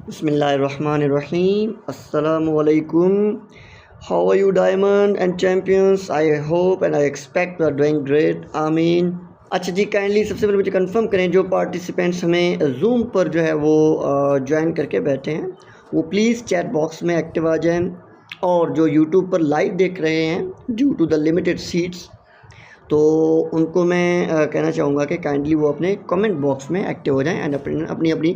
Bismillahirrahmanirrahim. Assalamualaikum. How are you, Diamond and Champions? I hope and I expect you are doing great. आमीन. अच्छा जी, kindly सबसे पहले मुझे confirm करें जो पार्टिसिपेंट्स हमें जूम पर जो है वो ज्वाइन करके बैठे हैं वो प्लीज़ चैट बॉक्स में एक्टिव आ जाएं, और जो यूट्यूब पर लाइव देख रहे हैं due to the limited seats तो उनको मैं कहना चाहूँगा कि काइंडली वो अपने कमेंट बॉक्स में एक्टिव हो जाएं एंड अपनी अपनी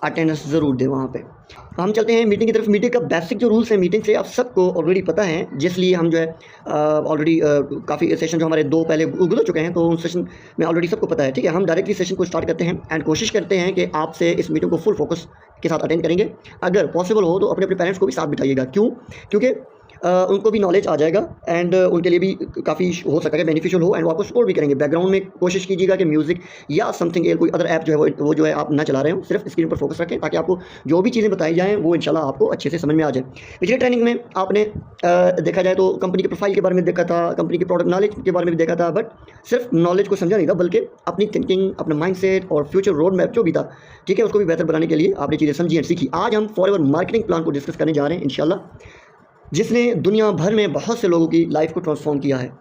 अटेंडेंस ज़रूर दें वहाँ पे। तो हम चलते हैं मीटिंग की तरफ। मीटिंग का बेसिक जो रूल्स हैं मीटिंग से आप सबको ऑलरेडी पता है, जिसलिए हम जो है ऑलरेडी काफ़ी सेशन जो हमारे दो पहले गुजर चुके हैं तो उन सेशन में ऑलरेडी सबको पता है। ठीक है, हम डायरेक्टली सेशन को स्टार्ट करते हैं एंड कोशिश करते हैं कि आपसे इस मीटिंग को फुल फोकस के साथ अटेंड करेंगे। अगर पॉसिबल हो तो अपने अपने पेरेंट्स को भी साथ बिठाइएगा। क्योंकि उनको भी नॉलेज आ जाएगा एंड उनके लिए भी काफ़ी हो सकता है बेनिफिशियल हो एंड वो आपको सपोर्ट भी करेंगे। बैकग्राउंड में कोशिश कीजिएगा कि म्यूज़िक या समथिंग कोई अदर ऐप जो है वो जो है आप ना चला रहे हो, सिर्फ स्क्रीन पर फोकस रखें ताकि आपको जो भी चीज़ें बताई जाएँ वो इंशाल्लाह आपको अच्छे से समझ में आ जाए। पिछले ट्रेनिंग में आपने देखा जाए तो कंपनी के प्रोफाइल के बारे में देखा था, कंपनी के प्रोडक्ट नॉलेज के बारे में भी देखा था, बट सिर्फ नॉलेज को समझा नहीं था बल्कि अपनी थिंकिंग, अपना माइंडसेट और फ्यूचर रोड मैप जो भी था, ठीक है, उसको भी बेहतर बनाने के लिए आपने चीज़ें समझी एंड सीखी। आज हम फॉरएवर मार्केटिंग प्लान को डिस्कस करने जा रहे हैं इंशाल्लाह, जिसने दुनिया भर में बहुत से लोगों की लाइफ को ट्रांसफॉर्म किया है।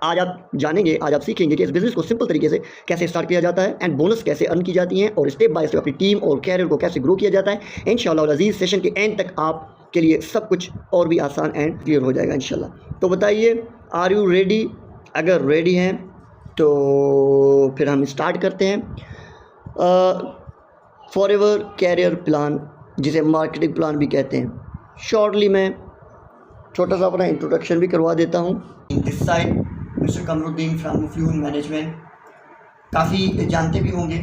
आज आप जानेंगे, आज आप सीखेंगे कि इस बिज़नेस को सिंपल तरीके से कैसे स्टार्ट किया जाता है एंड बोनस कैसे अर्न की जाती हैं और स्टेप बाय स्टेप अपनी टीम और कैरियर को कैसे ग्रो किया जाता है। इंशाल्लाह अज़ीज़ सेशन के एंड तक आपके लिए सब कुछ और भी आसान एंड क्लियर हो जाएगा इंशाल्लाह। तो बताइए, आर यू रेडी? अगर रेडी हैं तो फिर हम स्टार्ट करते हैं। फॉरएवर कैरियर प्लान, जिसे मार्केटिंग प्लान भी कहते हैं। शॉर्टली मैं छोटा सा अपना इंट्रोडक्शन भी करवा देता हूँ। This side mister Kamaruddin from मुफ्यून मैनेजमेंट। काफ़ी जानते भी होंगे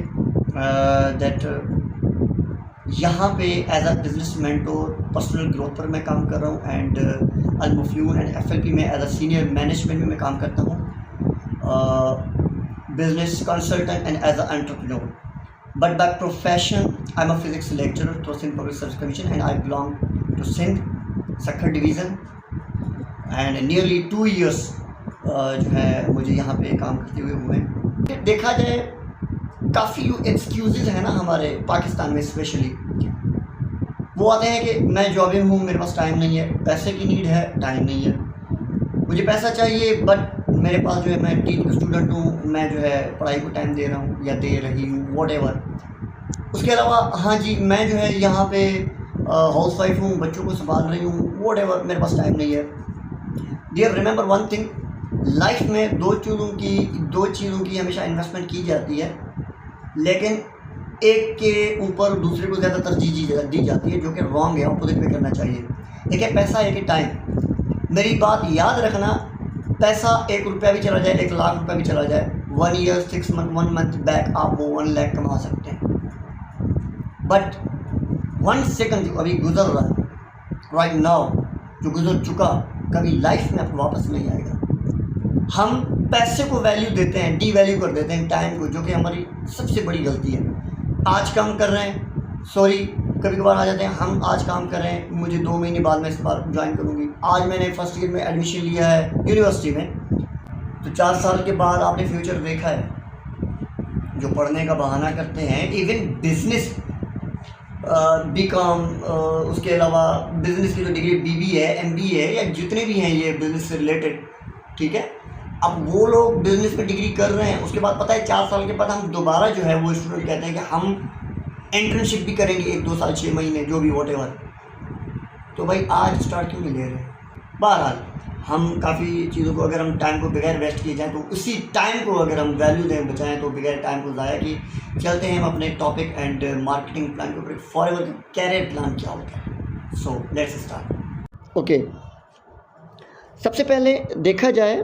दैट यहाँ पे as a business mentor personal growth पर मैं काम कर रहा हूँ एंड अल मुफ्यून एंड FLP में एज अ सीनियर मैनेजमेंट में मैं काम करता हूँ, business consultant and as a entrepreneur. But by profession I am a physics lecturer through Sindh public service commission and I belong to Sindh Sukkur division and nearly 2 years जो है मुझे यहाँ पे काम करते हुए हैं। देखा जाए काफ़ी एक्सक्यूज़ हैं ना हमारे पाकिस्तान में स्पेशली, वो आते हैं कि मैं जॉबिंग हूँ, मेरे पास टाइम नहीं है, पैसे की नीड है, टाइम नहीं है, मुझे पैसा चाहिए बट मेरे पास जो है मैं टीचिंग स्टूडेंट हूँ, मैं जो है पढ़ाई को टाइम दे रहा हूँ या दे रही हूँ व्हाटएवर। उसके अलावा हाँ जी मैं जो है यहाँ पे हाउस वाइफ हूँ, बच्चों को संभाल रही हूँ, व्हाटएवर, मेरे पास टाइम नहीं है। Dear remember one thing, life में दो चीज़ों की हमेशा इन्वेस्टमेंट की जाती है, लेकिन एक के ऊपर दूसरे को ज़्यादा तरजीह दी जाती है, जो कि रॉन्ग है, अपोजिट में करना चाहिए। एक है पैसा, एक है टाइम। मेरी बात याद रखना, पैसा 1 रुपया भी चला जाए, 1 लाख रुपया भी चला जाए, 1 year 6 month 1 month बैक आप वो 1 लाख कमा सकते हैं, बट 1 सेकंड जो अभी गुजर रहा है राइट नाउ, जो गुजर चुका, कभी लाइफ में आपको वापस नहीं आएगा। हम पैसे को वैल्यू देते हैं, डी वैल्यू कर देते हैं टाइम को, जो कि हमारी सबसे बड़ी गलती है। आज काम कर रहे हैं, सॉरी कभी कभार आ जाते हैं, हम आज काम कर रहे हैं, मुझे 2 महीने बाद मैं इस बार ज्वाइन करूँगी। आज मैंने फर्स्ट ईयर में एडमिशन लिया है यूनिवर्सिटी में, तो 4 साल के बाद आपने फ्यूचर देखा है। जो पढ़ने का बहाना करते हैं, इवन बिजनेस BCom, उसके अलावा बिज़नेस की जो डिग्री BBA है, MBA है, या जितने भी हैं ये बिज़नेस से रिलेटेड, ठीक है, अब वो लोग बिज़नेस में डिग्री कर रहे हैं, उसके बाद पता है 4 साल के बाद हम दोबारा जो है वो स्टूडेंट कहते हैं कि हम इंटर्नशिप भी करेंगे 1-2 साल 6 महीने जो भी व्हाटएवर। तो भाई आज स्टार्ट क्यों नहीं ले रहे? बहरहाल हम काफ़ी चीज़ों को अगर हम टाइम को बगैर वेस्ट किए जाएँ तो उसी टाइम को अगर हम वैल्यू दें बचाएँ तो बगैर टाइम को ज़ाया कि चलते हैं हम अपने टॉपिक एंड मार्केटिंग प्लान के ऊपर। फॉरएवर कैरियर प्लान क्या होता है? So let's start. ओके, सबसे पहले देखा जाए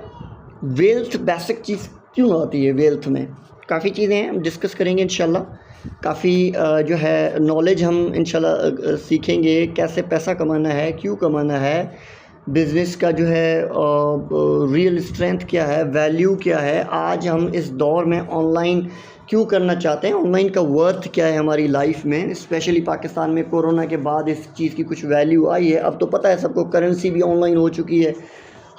वेल्थ बेसिक चीज़ क्यों आती है। वेल्थ में काफ़ी चीज़ें हैं, हम डिस्कस करेंगे इंशाल्लाह। काफ़ी जो है नॉलेज हम इंशाल्लाह सीखेंगे, कैसे पैसा कमाना है, क्यों कमाना है, बिज़नेस का जो है रियल स्ट्रेंथ क्या है, वैल्यू क्या है, आज हम इस दौर में ऑनलाइन क्यों करना चाहते हैं, ऑनलाइन का वर्थ क्या है हमारी लाइफ में, स्पेशली पाकिस्तान में कोरोना के बाद इस चीज़ की कुछ वैल्यू आई है। अब तो पता है सबको, करेंसी भी ऑनलाइन हो चुकी है,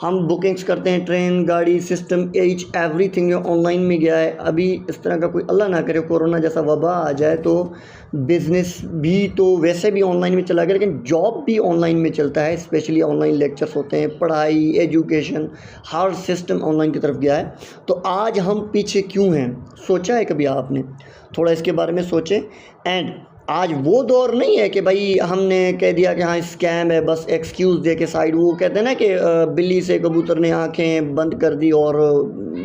हम बुकिंग्स करते हैं, ट्रेन, गाड़ी, सिस्टम, एच एवरीथिंग ऑनलाइन में गया है। अभी इस तरह का कोई अल्लाह ना करे कोरोना जैसा वबा आ जाए तो बिज़नेस भी तो वैसे भी ऑनलाइन में चला गया, लेकिन जॉब भी ऑनलाइन में चलता है। स्पेशली ऑनलाइन लेक्चर्स होते हैं, पढ़ाई, एजुकेशन, हर सिस्टम ऑनलाइन की तरफ गया है। तो आज हम पीछे क्यों हैं, सोचा है कभी आपने? थोड़ा इसके बारे में सोचें। एंड आज वो दौर नहीं है कि भाई हमने कह दिया कि हाँ स्कैम है, बस एक्सक्यूज़ दे के साइड, वो कहते हैं ना कि बिल्ली से कबूतर ने आंखें बंद कर दी और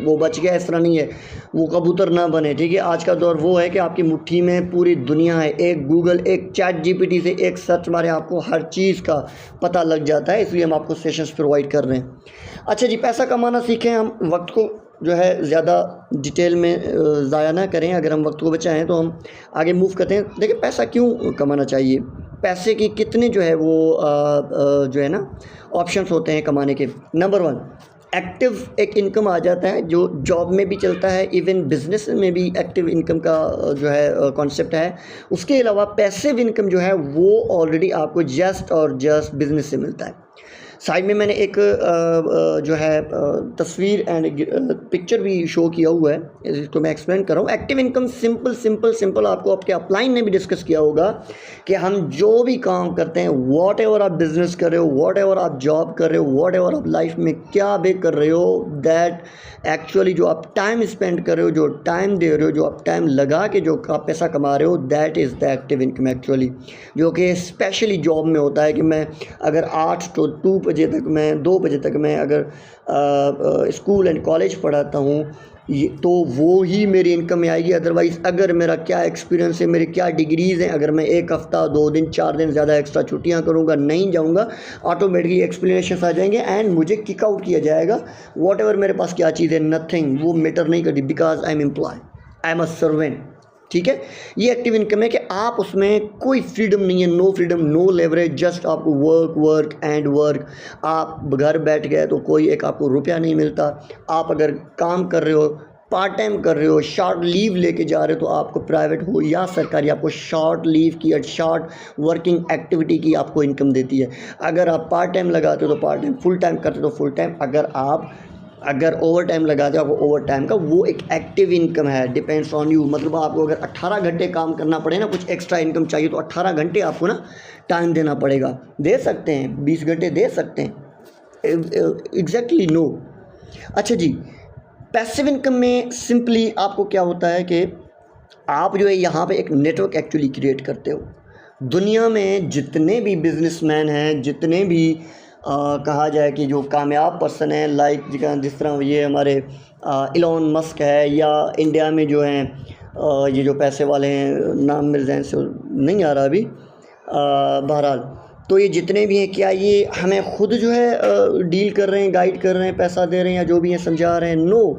वो बच गया। इस तरह नहीं है, वो कबूतर ना बने, ठीक है। आज का दौर वो है कि आपकी मुट्ठी में पूरी दुनिया है। एक गूगल, एक चैट जीपीटी से एक सर्च मारे आपको हर चीज़ का पता लग जाता है। इसलिए हम आपको सेशंस प्रोवाइड कर रहे हैं। अच्छा जी, पैसा कमाना सीखें। हम वक्त को जो है ज़्यादा डिटेल में ज़ाया ना करें। अगर हम वक्त को बचाएं तो हम आगे मूव करते हैं। देखिए, पैसा क्यों कमाना चाहिए, पैसे की कितने जो है वो जो है ना ऑप्शंस होते हैं कमाने के। नंबर 1, एक्टिव एक इनकम आ जाता है जो जॉब में भी चलता है, इवन बिजनेस में भी एक्टिव इनकम का जो है कॉन्सेप्ट है। उसके अलावा पैसिव इनकम जो है वो ऑलरेडी आपको जस्ट और जस्ट बिजनेस से मिलता है। साइड में मैंने एक जो है तस्वीर एंड पिक्चर भी शो किया हुआ है, इसको मैं एक्सप्लेन कर रहा हूँ। एक्टिव इनकम सिंपल आपको आपके अपलाइन ने भी डिस्कस किया होगा कि हम जो भी काम करते हैं, वॉट एवर आप बिजनेस कर रहे हो, वॉट एवर आप जॉब कर रहे हो, वॉट एवर आप लाइफ में क्या भी कर रहे हो, दैट एक्चुअली जो आप टाइम स्पेंड कर रहे हो, जो टाइम दे रहे हो, जो आप टाइम लगा के जो आप पैसा कमा रहे हो, that is the active income actually, जो कि स्पेशली जॉब में होता है। कि मैं अगर 8 to 2 बजे तक, मैं 2 बजे तक मैं अगर स्कूल एंड कॉलेज पढ़ाता हूँ, ये तो वो ही मेरी इनकम में आएगी। अदरवाइज़ अगर मेरा क्या एक्सपीरियंस है, मेरी क्या डिग्रीज़ हैं, अगर मैं 1 हफ़्ता 2 दिन 4 दिन ज़्यादा एक्स्ट्रा छुट्टियां करूँगा, नहीं जाऊँगा, ऑटोमेटिकली एक्सप्लेनेशन आ जाएंगे एंड मुझे किक आउट किया जाएगा। वॉट एवर मेरे पास क्या चीज़ है, नथिंग, वो मैटर नहीं करती, because I am employ, I am a servant, ठीक है। ये एक्टिव इनकम है कि आप उसमें कोई फ्रीडम नहीं है, no freedom, no leverage, just आपको वर्क एंड वर्क। आप घर बैठ गए तो कोई एक आपको रुपया नहीं मिलता। आप अगर काम कर रहे हो, पार्ट टाइम कर रहे हो, शॉर्ट लीव लेके जा रहे हो, तो आपको प्राइवेट हो या सरकारी, आपको शॉर्ट लीव की या शॉर्ट वर्किंग एक्टिविटी की आपको इनकम देती है। अगर आप पार्ट टाइम लगाते हो तो पार्ट टाइम, फुल टाइम करते हो तो फुल टाइम, अगर ओवर टाइम लगाते हो आपको ओवर टाइम का, वो एक एक्टिव इनकम है। डिपेंड्स ऑन यू, मतलब आपको अगर 18 घंटे काम करना पड़े ना, कुछ एक्स्ट्रा इनकम चाहिए तो 18 घंटे आपको ना टाइम देना पड़ेगा। दे सकते हैं 20 घंटे दे सकते हैं, एग्जैक्टली नो। अच्छा जी, पैसिव इनकम में सिंपली आपको क्या होता है कि आप जो है यहाँ पे एक नेटवर्क एक्चुअली क्रिएट करते हो। दुनिया में जितने भी बिजनेसमैन हैं, जितने भी कहा जाए कि जो कामयाब पर्सन है, लाइक जिस तरह ये हमारे इलॉन मस्क है, या इंडिया में जो हैं ये जो पैसे वाले हैं, नाम मेरे ज़हन से नहीं आ रहा अभी, बहरहाल तो ये जितने भी हैं, क्या ये हमें खुद जो है डील कर रहे हैं, गाइड कर रहे हैं, पैसा दे रहे हैं, या जो भी हैं समझा रहे हैं? नो।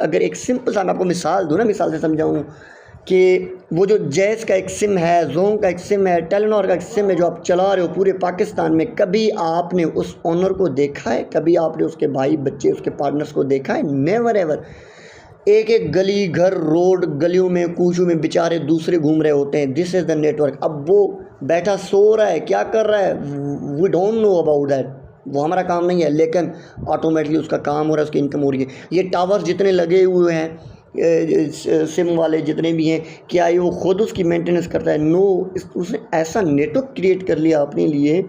अगर एक सिंपल सा मैं आपको मिसाल दूँ ना, मिसाल से समझाऊँ कि वो जो जैज़ का एक सिम है, जोंग का एक सिम है, टेलीनॉर का एक सिम है, जो आप चला रहे हो पूरे पाकिस्तान में, कभी आपने उस ओनर को देखा है? कभी आपने उसके भाई बच्चे, उसके पार्टनर्स को देखा है? Never ever. एक एक गली, घर, रोड, गलियों में, कूचों में बेचारे दूसरे घूम रहे होते हैं। This is the network. अब वो बैठा सो रहा है, क्या कर रहा है, we don't know about that, वो हमारा काम नहीं है, लेकिन ऑटोमेटिकली उसका काम हो रहा है, उसकी इनकम हो रही है। ये टावर्स जितने लगे हुए हैं, सिम वाले जितने भी हैं, क्या ये वो खुद उसकी मेंटेनेंस करता है? नो। उसने ऐसा नेटवर्क क्रिएट कर लिया अपने लिए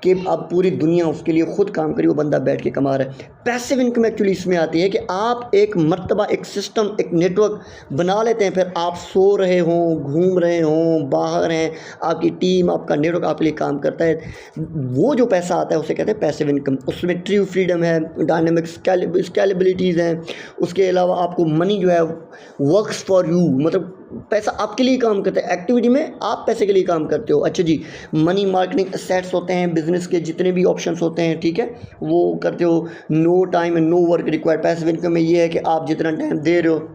कि अब पूरी दुनिया उसके लिए खुद काम करी, वो बंदा बैठ के कमा रहा है। पैसिव इनकम एक्चुअली इसमें आती है कि आप एक मर्तबा, एक सिस्टम, एक नेटवर्क बना लेते हैं, फिर आप सो रहे हों, घूम रहे हों, बाहर हैं, आपकी टीम, आपका नेटवर्क आपके लिए काम करता है। वो जो पैसा आता है उसे कहते हैं पैसिव इनकम। उसमें ट्रू फ्रीडम है, डायनामिक स्केलेबिलिटीज़ हैं। उसके अलावा आपको मनी जो है वर्क्स फॉर यू, मतलब पैसा आपके लिए काम करता है। एक्टिविटी में आप पैसे के लिए काम करते हो। अच्छा जी, मनी मार्केटिंग एसेट्स होते हैं, बिजनेस के जितने भी ऑप्शंस होते हैं, ठीक है, वो करते हो। No time and no work required. Passive income में ये है कि आप जितना टाइम दे रहे हो,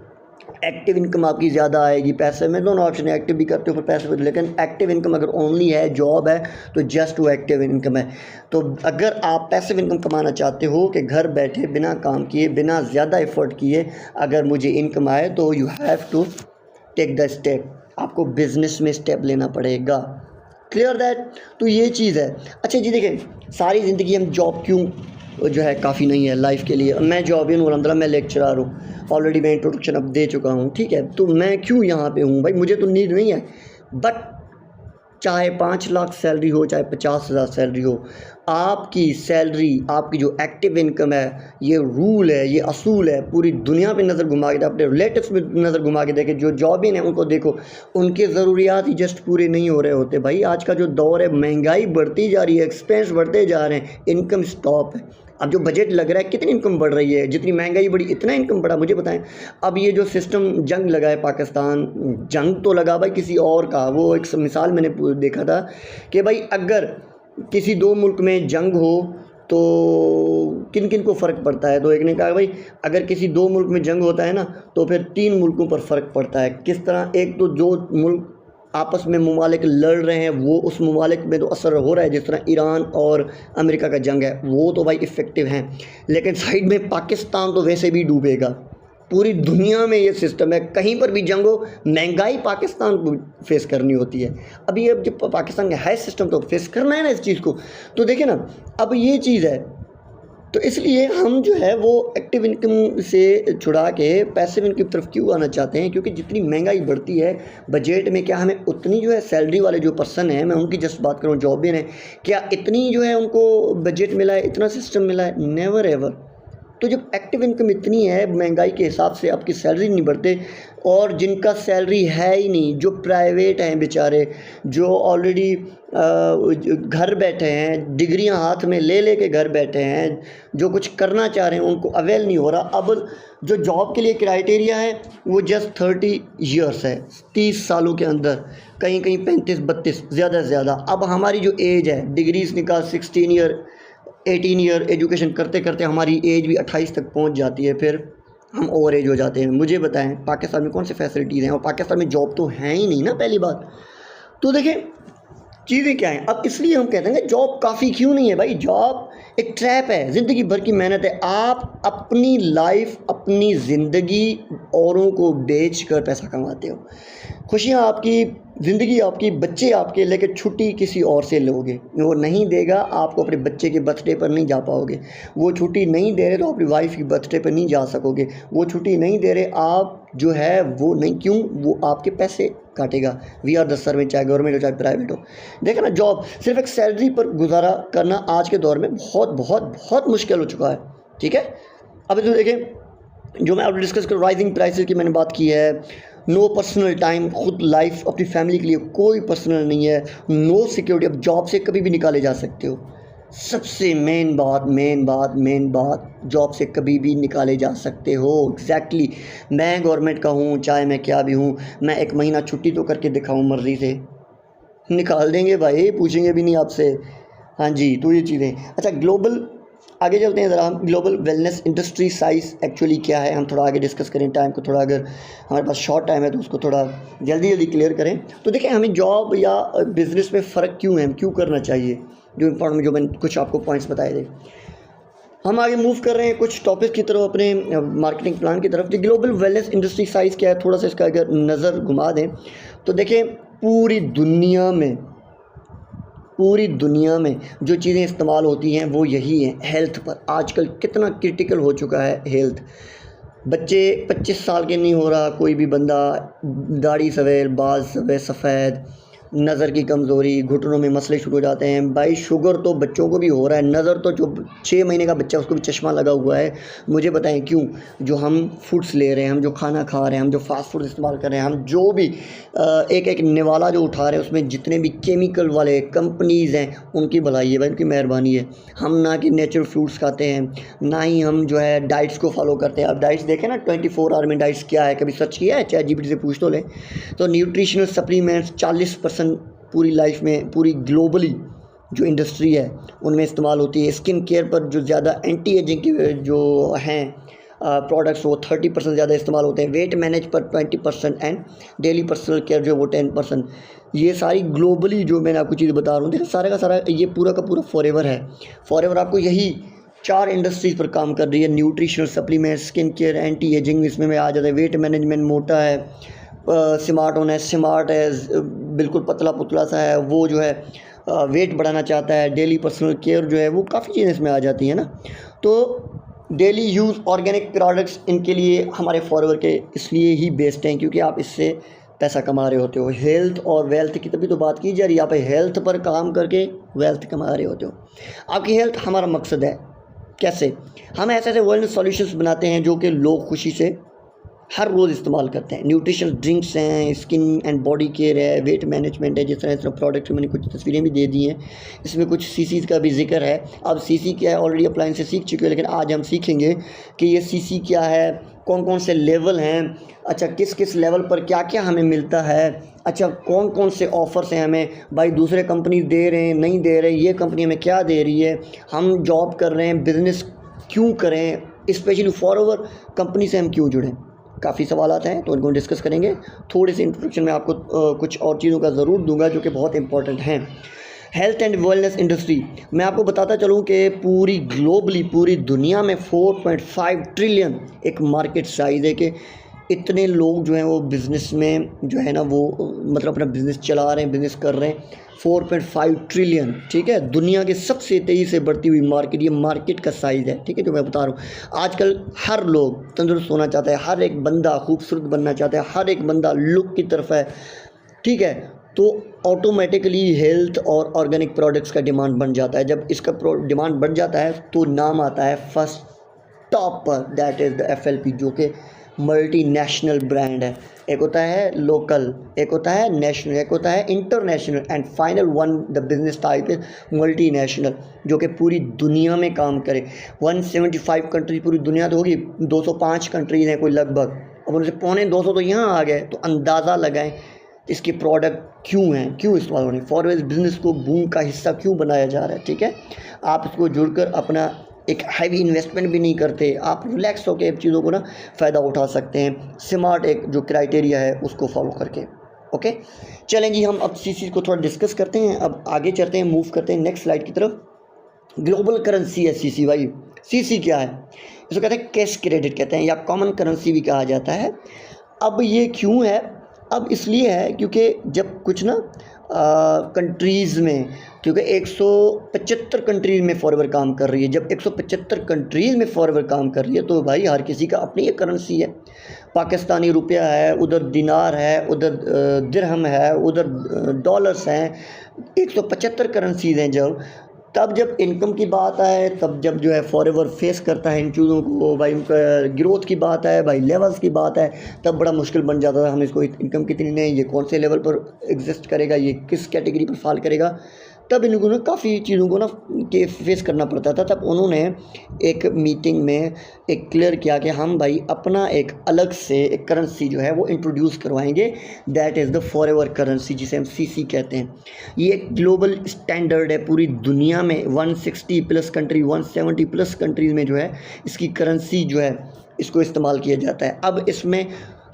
एक्टिव इनकम आपकी ज़्यादा आएगी। पैसे में दोनों ऑप्शन है, एक्टिव भी करते हो फिर पैसे भी, लेकिन एक्टिव इनकम अगर ओनली है, जॉब है, तो जस्ट वो एक्टिव इनकम है। तो अगर आप पैसिव इनकम कमाना चाहते हो कि घर बैठे बिना काम किए, बिना ज़्यादा एफर्ट किए अगर मुझे इनकम आए, तो you have to take the step. आपको बिजनेस में स्टेप लेना पड़ेगा। Clear that. तो ये चीज़ है। अच्छा जी देखें, सारी ज़िंदगी हम जॉब क्यों जो है काफ़ी नहीं है लाइफ के लिए। मैं जॉब इन अलहमदिल्ला मैं लेक्चरर हूँ, ऑलरेडी मैं इंट्रोडक्शन अब दे चुका हूँ, ठीक है। तो मैं क्यों यहाँ पे हूँ भाई, मुझे तो नीड नहीं है, बट चाहे 5 लाख सैलरी हो, चाहे 50,000 सैलरी हो, आपकी सैलरी, आपकी जो एक्टिव इनकम है, ये रूल है, ये असूल है। पूरी दुनिया पे नज़र घुमा के, अपने रिलेटिव्स में नज़र घुमा के देखें, जो जॉबिन है उनको देखो, उनके ज़रूरियात ही जस्ट पूरे नहीं हो रहे होते भाई। आज का जो दौर है, महंगाई बढ़ती जा रही है, एक्सपेंस बढ़ते जा रहे हैं, इनकम स्टॉप है। अब जो बजट लग रहा है, कितनी इनकम बढ़ रही है, जितनी महंगाई बढ़ी इतना इनकम बढ़ा, मुझे बताएं। अब ये जो सिस्टम जंग लगा है पाकिस्तान, जंग तो लगा भाई किसी और का, वो एक मिसाल मैंने देखा था कि भाई अगर किसी 2 मुल्क में जंग हो तो किन किन को फ़र्क पड़ता है। तो एक ने कहा भाई अगर किसी 2 मुल्क में जंग होता है ना, तो फिर 3 मुल्कों पर फ़र्क पड़ता है। किस तरह? एक तो जो मुल्क आपस में ममालिक लड़ रहे हैं, वो उस ममालिक में तो असर हो रहा है, जिस तरह ईरान और अमेरिका का जंग है, वो तो भाई इफ़ेक्टिव हैं। लेकिन साइड में पाकिस्तान तो वैसे भी डूबेगा। पूरी दुनिया में ये सिस्टम है, कहीं पर भी जंग हो, महंगाई पाकिस्तान को फेस करनी होती है। अभी अब जब पाकिस्तान का है सिस्टम, तो फेस करना है ना इस चीज़ को। तो देखिए ना, अब ये चीज़ है, तो इसलिए हम जो है वो एक्टिव इनकम से छुड़ा के पैसिव इनकम की तरफ क्यों आना चाहते हैं, क्योंकि जितनी महंगाई बढ़ती है बजट में, क्या हमें उतनी जो है सैलरी वाले जो पर्सन हैं, मैं उनकी जस्ट बात करूँ, जॉब है, क्या इतनी जो है उनको बजट मिला है, इतना सिस्टम मिला है? Never ever. तो जब एक्टिव इनकम इतनी है, महंगाई के हिसाब से आपकी सैलरी नहीं बढ़ते, और जिनका सैलरी है ही नहीं, जो प्राइवेट हैं बेचारे, जो ऑलरेडी घर बैठे हैं, डिग्रियां हाथ में ले ले के घर बैठे हैं, जो कुछ करना चाह रहे हैं उनको अवेल नहीं हो रहा। अब जो जॉब के लिए क्राइटेरिया है वो जस्ट 30 ईयर्स है, 30 सालों के अंदर, कहीं कहीं 35-32 ज़्यादा से ज़्यादा। अब हमारी जो एज है, डिग्रीज निकाल 16 ईयर 18 ईयर एजुकेशन करते करते हमारी एज भी 28 तक पहुंच जाती है, फिर हम ओवर एज हो जाते हैं। मुझे बताएं पाकिस्तान में कौन सी फैसिलिटीज़ हैं, और पाकिस्तान में जॉब तो है ही नहीं ना, पहली बात। तो देखें चीज़ें क्या हैं। अब इसलिए हम कहते हैं कि जॉब काफ़ी क्यों नहीं है भाई। जॉब एक ट्रैप है, ज़िंदगी भर की मेहनत है। आप अपनी लाइफ, अपनी ज़िंदगी औरों को बेच कर पैसा कमाते हो। खुशियाँ आपकी, ज़िंदगी आपकी, बच्चे आपके, लेकिन छुट्टी किसी और से लोगे, वो नहीं देगा आपको। अपने बच्चे के बर्थडे पर नहीं जा पाओगे, वो छुट्टी नहीं दे रहे तो अपनी वाइफ की बर्थडे पर नहीं जा सकोगे, वो छुट्टी नहीं दे रहे आप जो है वो नहीं, क्यों? वो आपके पैसे काटेगा। वी आर द सर्वेंट, चाहे गवर्नमेंट हो चाहे प्राइवेट हो। देखा ना, जॉब सिर्फ एक सैलरी पर गुजारा करना आज के दौर में बहुत बहुत बहुत मुश्किल हो चुका है, ठीक है। अब तो देखें, जो मैं अब डिस्कस कर, राइजिंग प्राइसेस की मैंने बात की है, नो पर्सनल टाइम, खुद लाइफ अपनी फैमिली के लिए कोई पर्सनल नहीं है, नो सिक्योरिटी। अब जॉब से कभी भी निकाले जा सकते हो, सबसे मेन बात, जॉब से कभी भी निकाले जा सकते हो। एग्जैक्टली मैं गवर्नमेंट का हूँ, चाहे मैं क्या भी हूँ, मैं 1 महीना छुट्टी तो करके दिखाऊँ, मर्ज़ी से निकाल देंगे भाई, पूछेंगे भी नहीं आपसे। हाँ जी, तो ये चीज़ें। अच्छा, ग्लोबल आगे चलते हैं ज़रा हम। Global wellness industry size actually क्या है, हम थोड़ा आगे डिस्कस करें। टाइम को थोड़ा, अगर हमारे पास शॉर्ट टाइम है तो उसको थोड़ा जल्दी क्लियर करें। तो देखें, हमें जॉब या बिज़नेस में फ़र्क क्यों है, क्यों करना चाहिए, जो इम्पोर्टेंट, जो मैंने कुछ आपको पॉइंट्स बताए थे। हम आगे मूव कर रहे हैं कुछ टॉपिक की तरफ, अपने मार्केटिंग प्लान की तरफ। तो ग्लोबल वेलनेस इंडस्ट्री साइज़ क्या है, थोड़ा सा इसका अगर नज़र घुमा दें तो देखें, पूरी दुनिया में जो चीज़ें इस्तेमाल होती हैं वो यही हैं। हेल्थ पर आजकल कितना क्रिटिकल हो चुका है हेल्थ। बच्चे 25 साल के नहीं हो रहा कोई भी बंदा, दाढ़ी सवेर, बाल सफ़ेद, नज़र की कमज़ोरी, घुटनों में मसले शुरू हो जाते हैं भाई। शुगर तो बच्चों को भी हो रहा है, नज़र तो जो 6 महीने का बच्चा उसको भी चश्मा लगा हुआ है। मुझे बताएं क्यों? जो हम फूड्स ले रहे हैं, हम जो खाना खा रहे हैं, हम जो फास्ट फूड इस्तेमाल कर रहे हैं, हम जो भी एक एक निवाला जो उठा रहे हैं, उसमें जितने भी केमिकल वाले कंपनीज़ हैं, उनकी भलाई है भाई, उनकी मेहरबानी है। हम ना कि नेचुरल फ्रूट्स खाते हैं, ना ही हम जो है डाइट्स को फॉलो करते हैं। अब डाइट्स देखें ना, 24 आवर में डाइट्स क्या है, कभी सर्च किया है? ChatGPT से पूछ तो लें। तो न्यूट्रिशनल सप्लीमेंट्स 40% पूरी लाइफ में, पूरी ग्लोबली जो इंडस्ट्री है उनमें इस्तेमाल होती है। स्किन केयर पर जो ज़्यादा एंटी एजिंग के जो हैं प्रोडक्ट्स, वो 30% ज़्यादा इस्तेमाल होते हैं। वेट मैनेज पर 20% एंड डेली पर्सनल केयर जो है वो 10%। ये सारी ग्लोबली जो मैंने आपको चीज़ें बता रहा हूँ, देखो सारा का सारा ये पूरा का पूरा फॉरएवर है। फॉरएवर आपको यही 4 इंडस्ट्रीज़ पर काम कर रही है। Nutritional supplement, skin care, anti ageing इसमें आ जाता है। वेट मैनेजमेंट, मोटा है, स्मार्ट होना है, स्मार्ट है, बिल्कुल पतला पुतला सा है, वो जो है वेट बढ़ाना चाहता है, डेली पर्सनल केयर जो है, वो काफ़ी चीज़ें इसमें आ जाती हैं ना। तो डेली यूज़ ऑर्गेनिक प्रोडक्ट्स इनके लिए हमारे फॉरवर्ड के इसलिए ही बेस्ट हैं क्योंकि आप इससे पैसा कमा रहे होते हो। हेल्थ और वेल्थ की तभी तो बात की जा रही है, आप हेल्थ पर काम करके वेल्थ कमा रहे होते हो। आपकी हेल्थ हमारा मकसद है। कैसे? हम ऐसे ऐसे वेलनेस सॉल्यूशंस बनाते हैं जो कि लोग खुशी से हर रोज़ इस्तेमाल करते हैं। न्यूट्रिशनल ड्रिंक्स हैं, स्किन एंड बॉडी केयर है, वेट मैनेजमेंट है, जिस तरह प्रोडक्ट मैंने कुछ तस्वीरें भी दे दी हैं। इसमें कुछ सीसीज़ का भी जिक्र है। अब सीसी क्या है ऑलरेडी अप्लायंस से सीख चुके हैं, लेकिन आज हम सीखेंगे कि ये सीसी क्या है, कौन कौन से लेवल हैं, अच्छा किस किस लेवल पर क्या क्या हमें मिलता है, अच्छा कौन कौन से ऑफ़र्स हैं हमें, भाई दूसरे कंपनी दे रहे हैं नहीं दे रहे, ये कंपनी हमें क्या दे रही है, हम जॉब कर रहे हैं, बिज़नेस क्यों करें, स्पेशली फॉरवर्ड कंपनी से हम क्यों जुड़ें। काफ़ी सवालात हैं तो उनको डिस्कस करेंगे। थोड़ी सी इंट्रोडक्शन में आपको कुछ और चीज़ों का ज़रूर दूंगा जो कि बहुत इंपॉर्टेंट हैं। हेल्थ एंड वेलनेस इंडस्ट्री, मैं आपको बताता चलूँ कि पूरी ग्लोबली पूरी दुनिया में 4.5 ट्रिलियन एक मार्केट साइज़ है कि इतने लोग जो हैं वो बिज़नेस में जो है ना वो मतलब अपना बिज़नेस चला रहे हैं, बिज़नेस कर रहे हैं। 4.5 ट्रिलियन, ठीक है, दुनिया के सबसे तेज़ी से बढ़ती हुई मार्केट, ये मार्केट का साइज़ है, ठीक है, जो मैं बता रहा हूँ। आजकल हर लोग तंदुरुस्त होना चाहता है, हर एक बंदा खूबसूरत बनना चाहता है, हर एक बंदा लुक की तरफ है, ठीक है, तो ऑटोमेटिकली हेल्थ और ऑर्गेनिक प्रोडक्ट्स का डिमांड बन जाता है। जब इसका डिमांड बढ़ जाता है तो नाम आता है फर्स्ट टॉप पर, दैट इज़ द FLP, जो कि मल्टीनेशनल ब्रांड है। एक होता है लोकल, एक होता है नेशनल, एक होता है international, and final one the business type is multinational, जो कि पूरी दुनिया में काम करे। 175 कंट्री, पूरी दुनिया तो होगी, 205 कंट्रीज़ हैं कोई लगभग, अब उनसे 250 तो यहाँ आ गए। तो अंदाज़ा लगाएं इसके प्रोडक्ट क्यों हैं, क्यों इस्तेमाल हो रहे हैं, फॉरवर्ड बिजनेस को बूम का हिस्सा क्यों बनाया जा रहा है। ठीक है, आप इसको जुड़कर अपना एक हैवी इन्वेस्टमेंट भी नहीं करते, आप रिलैक्स होकर चीज़ों को ना फ़ायदा उठा सकते हैं, स्मार्ट एक जो क्राइटेरिया है उसको फॉलो करके। ओके, चलें जी, हम अब सीसी को थोड़ा डिस्कस करते हैं। अब आगे चलते हैं, मूव करते हैं नेक्स्ट स्लाइड की तरफ। ग्लोबल करेंसी है सीसी। भाई सीसी क्या है? इसको कहते हैं कैश क्रेडिट कहते हैं, या कॉमन करेंसी भी कहा जाता है। अब ये क्यों है? अब इसलिए है क्योंकि जब कुछ ना कंट्रीज़ में, क्योंकि 175 कंट्रीज़ में फॉरवर्ड काम कर रही है, जब 175 कंट्रीज़ में फॉरवर्ड काम कर रही है तो भाई हर किसी का अपनी एक करेंसी है। पाकिस्तानी रुपया है, उधर दिनार है, उधर दिरहम है, उधर डॉलर्स हैं, 175 करेंसीज़ हैं। जब इनकम की बात आए, तब जब जो है फॉरवर्ड फेस करता है इन चीज़ों को, भाई उनका ग्रोथ की बात है, भाई लेवल्स की बात है, तब बड़ा मुश्किल बन जाता है। हम इसको इनकम कितनी है, ये कौन से लेवल पर एग्जिस्ट करेगा, ये किस कैटेगरी पर फॉल करेगा, तब इनको ना काफ़ी चीज़ों को ना के फेस करना पड़ता था। तब उन्होंने एक मीटिंग में एक क्लियर किया कि हम भाई अपना एक अलग से एक करेंसी जो है वो इंट्रोड्यूस करवाएंगे, that is the forever currency, जिसे हम सीसी कहते हैं। ये एक ग्लोबल स्टैंडर्ड है, पूरी दुनिया में 160 प्लस कंट्री, 170 प्लस कंट्रीज़ में जो है इसकी करेंसी जो है इसको इस्तेमाल किया जाता है। अब इसमें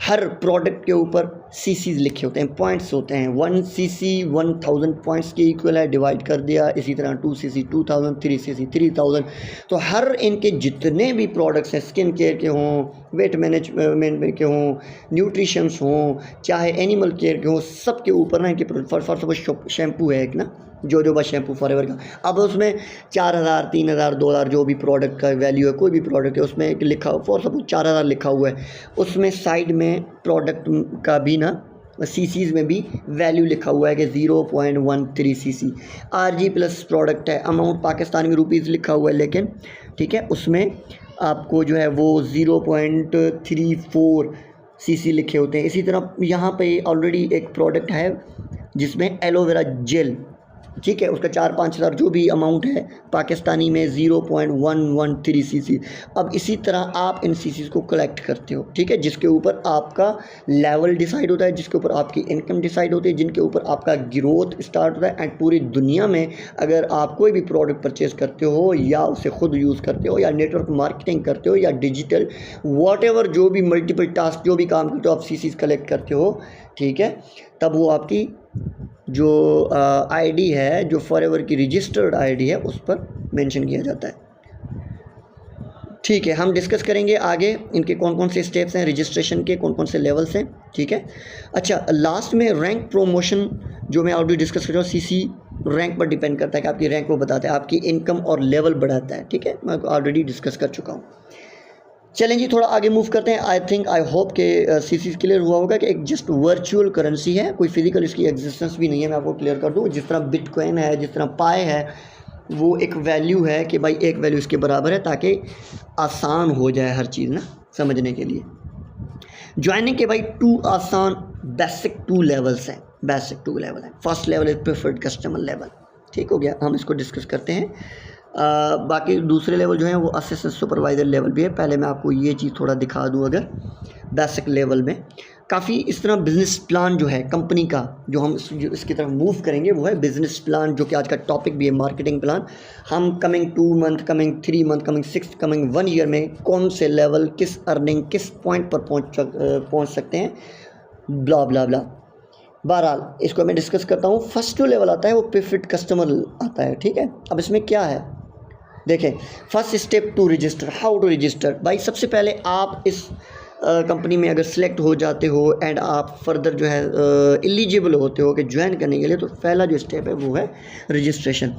हर प्रोडक्ट के ऊपर सीसीज लिखे होते हैं, पॉइंट्स होते हैं। 1 सीसी 1000 पॉइंट्स के इक्वल है, डिवाइड कर दिया। इसी तरह 2 सीसी 2000, 3 सीसी 3000। तो हर इनके जितने भी प्रोडक्ट्स हैं, स्किन केयर के हों, वेट मैनेजमेंट के हों, न्यूट्रिशंस हों, चाहे एनिमल केयर के हों, सब के ऊपर ना इनके फॉर सपोज शैम्पू है एक ना, जोजोबा शैम्पू फॉरएवर का, अब उसमें 4000, 3000, 2000 जो भी प्रोडक्ट का वैल्यू है, कोई भी प्रोडक्ट है उसमें एक लिखा फॉर सपोज 4000 लिखा हुआ है, उसमें साइड में प्रोडक्ट का भी ना सीसीज़ में भी वैल्यू लिखा हुआ है कि 0.13 सीसी। RG प्लस प्रोडक्ट है, अमाउंट पाकिस्तानी में रुपीज़ लिखा हुआ है, लेकिन ठीक है उसमें आपको जो है वो 0.34 सीसी लिखे होते हैं। इसी तरह यहाँ पे ऑलरेडी एक प्रोडक्ट है जिसमें एलोवेरा जेल, ठीक है, उसका 4-5 हज़ार जो भी अमाउंट है पाकिस्तानी में 0.113 सीसी। अब इसी तरह आप इन सीसीज को कलेक्ट करते हो, ठीक है, जिसके ऊपर आपका लेवल डिसाइड होता है, जिसके ऊपर आपकी इनकम डिसाइड होती है, जिनके ऊपर आपका ग्रोथ स्टार्ट होता है। एंड पूरी दुनिया में अगर आप कोई भी प्रोडक्ट परचेज़ करते हो, या उसे खुद यूज़ करते हो, या नेटवर्क मार्केटिंग करते हो, या डिजिटल वॉट जो भी मल्टीपल टास्क जो भी काम करते हो, आप सीसीज कलेक्ट करते हो, ठीक है, तब वो आपकी जो आईडी है, जो फॉरएवर की रजिस्टर्ड आईडी है, उस पर मेंशन किया जाता है। ठीक है, हम डिस्कस करेंगे आगे इनके कौन कौन से स्टेप्स हैं, रजिस्ट्रेशन के कौन कौन से लेवल्स हैं, ठीक है। अच्छा, लास्ट में रैंक प्रमोशन जो मैं ऑलरेडी डिस्कस कर रहा हूँ, सीसी रैंक पर डिपेंड करता है कि आपकी रैंक वो बताता है, आपकी इनकम और लेवल बढ़ाता है, ठीक है, मैं ऑलरेडी डिस्कस कर चुका हूँ। चलें जी, थोड़ा आगे मूव करते हैं। आई होप के सीसी क्लियर हुआ होगा कि एक जस्ट वर्चुअल करेंसी है, कोई फिजिकल इसकी एग्जिस्टेंस भी नहीं है। मैं आपको क्लियर कर दूँ, जिस तरह बिटकॉइन है, जिस तरह पाए है, वो एक वैल्यू है कि भाई एक वैल्यू इसके बराबर है, ताकि आसान हो जाए हर चीज़ ना समझने के लिए। ज्वाइनिंग के भाई 2 आसान बेसिक 2 लेवल्स हैं, बेसिक 2 लेवल है। First level is preferred customer level, ठीक हो गया, हम इसको डिस्कस करते हैं। बाकी दूसरे लेवल जो है वो असिस्टेंट सुपरवाइज़र लेवल भी है। पहले मैं आपको ये चीज़ थोड़ा दिखा दूँ। अगर बेसिक लेवल में काफ़ी इस तरह बिज़नेस प्लान जो है कंपनी का, जो हम इसकी तरफ मूव करेंगे वो है बिज़नेस प्लान, जो कि आज का टॉपिक भी है, मार्केटिंग प्लान। हम coming 2 month, coming 3 month, coming 6, coming 1 year में कौन से लेवल, किस अर्निंग, किस पॉइंट पर पहुँच सकते हैं, ब्ला ब्ला ब्ला। बहरहाल इसको मैं डिस्कस करता हूँ। फर्स्ट जो लेवल आता है वो प्रीफर्ड कस्टमर आता है, ठीक है। अब इसमें क्या है, देखें, first step to register, how to register. भाई सबसे पहले आप इस कंपनी में अगर सिलेक्ट हो जाते हो एंड आप फर्दर जो है एलिजिबल होते हो कि ज्वाइन करने के लिए, तो पहला जो स्टेप है वो है रजिस्ट्रेशन।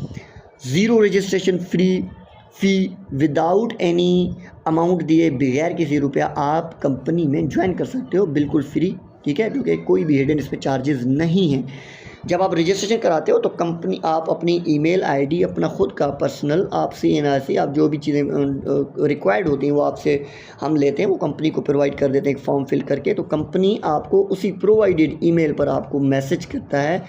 0 रजिस्ट्रेशन फ़ी विदाउट एनी अमाउंट दिए, बगैर किसी रुपया आप कंपनी में ज्वाइन कर सकते हो, बिल्कुल फ्री, ठीक है, क्योंकि कोई भी हिडन इस पर चार्जेस नहीं हैं। जब आप रजिस्ट्रेशन कराते हो तो कंपनी आप अपनी ईमेल आईडी, अपना खुद का पर्सनल, आपसे एनआरसी, आप जो भी चीज़ें रिक्वायर्ड होती हैं वो आपसे हम लेते हैं, वो कंपनी को प्रोवाइड कर देते हैं एक फॉर्म फिल करके। तो कंपनी आपको उसी प्रोवाइडेड ईमेल पर आपको मैसेज करता है,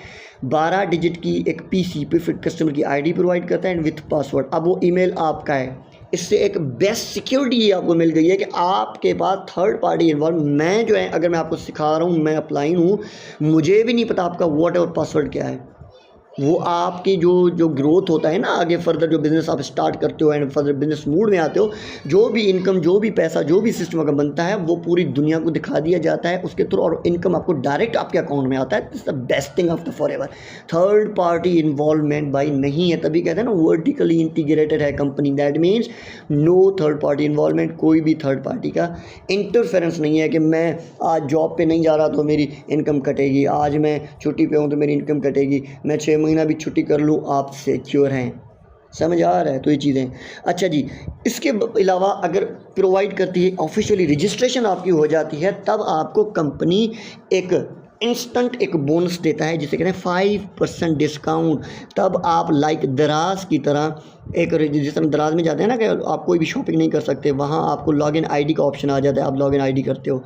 12 डिजिट की एक पीसी प्रीफर्ड कस्टमर की आईडी प्रोवाइड करता है एंड विथ पासवर्ड। अब वो ईमेल आपका है। इससे एक बेस्ट सिक्योरिटी ये आपको मिल गई है कि आपके पास थर्ड पार्टी इन्वॉल्व, मैं जो है अगर मैं आपको सिखा रहा हूँ, मैं अपलाइन हूँ, मुझे भी नहीं पता आपका व्हाट और पासवर्ड क्या है। वो आपकी जो ग्रोथ होता है ना, आगे फर्दर जो बिज़नेस आप स्टार्ट करते हो एंड फर्दर बिजनेस मूड में आते हो, जो भी इनकम, जो भी पैसा, जो भी सिस्टम अगर बनता है वो पूरी दुनिया को दिखा दिया जाता है उसके थ्रू, और इनकम आपको डायरेक्ट आपके अकाउंट में आता है। This the best thing of the forever. Third party involvement भाई नहीं है, तभी कहते हैं ना वर्टिकली इंटीग्रेटेड है company. That means no third party involvement, कोई भी थर्ड पार्टी का इंटरफेरेंस नहीं है कि मैं आज जॉब पे नहीं जा रहा तो मेरी इनकम कटेगी, आज मैं छुट्टी पे हूँ तो मेरी इनकम कटेगी, मैं 6 महीना भी छुट्टी कर लूँ, आप सिक्योर हैं। समझ आ रहा है? तो ये चीज़ें। अच्छा जी, इसके अलावा अगर प्रोवाइड करती है ऑफिशियली रजिस्ट्रेशन आपकी हो जाती है, तब आपको कंपनी एक इंस्टेंट एक बोनस देता है जिसे कहते हैं 5% डिस्काउंट। तब आप लाइक दराज की तरह एक, जिस तरह दराज में जाते हैं ना कि आप कोई भी शॉपिंग नहीं कर सकते, वहाँ आपको लॉगिन आईडी का ऑप्शन आ जाता है, आप लॉगिन आईडी करते हो।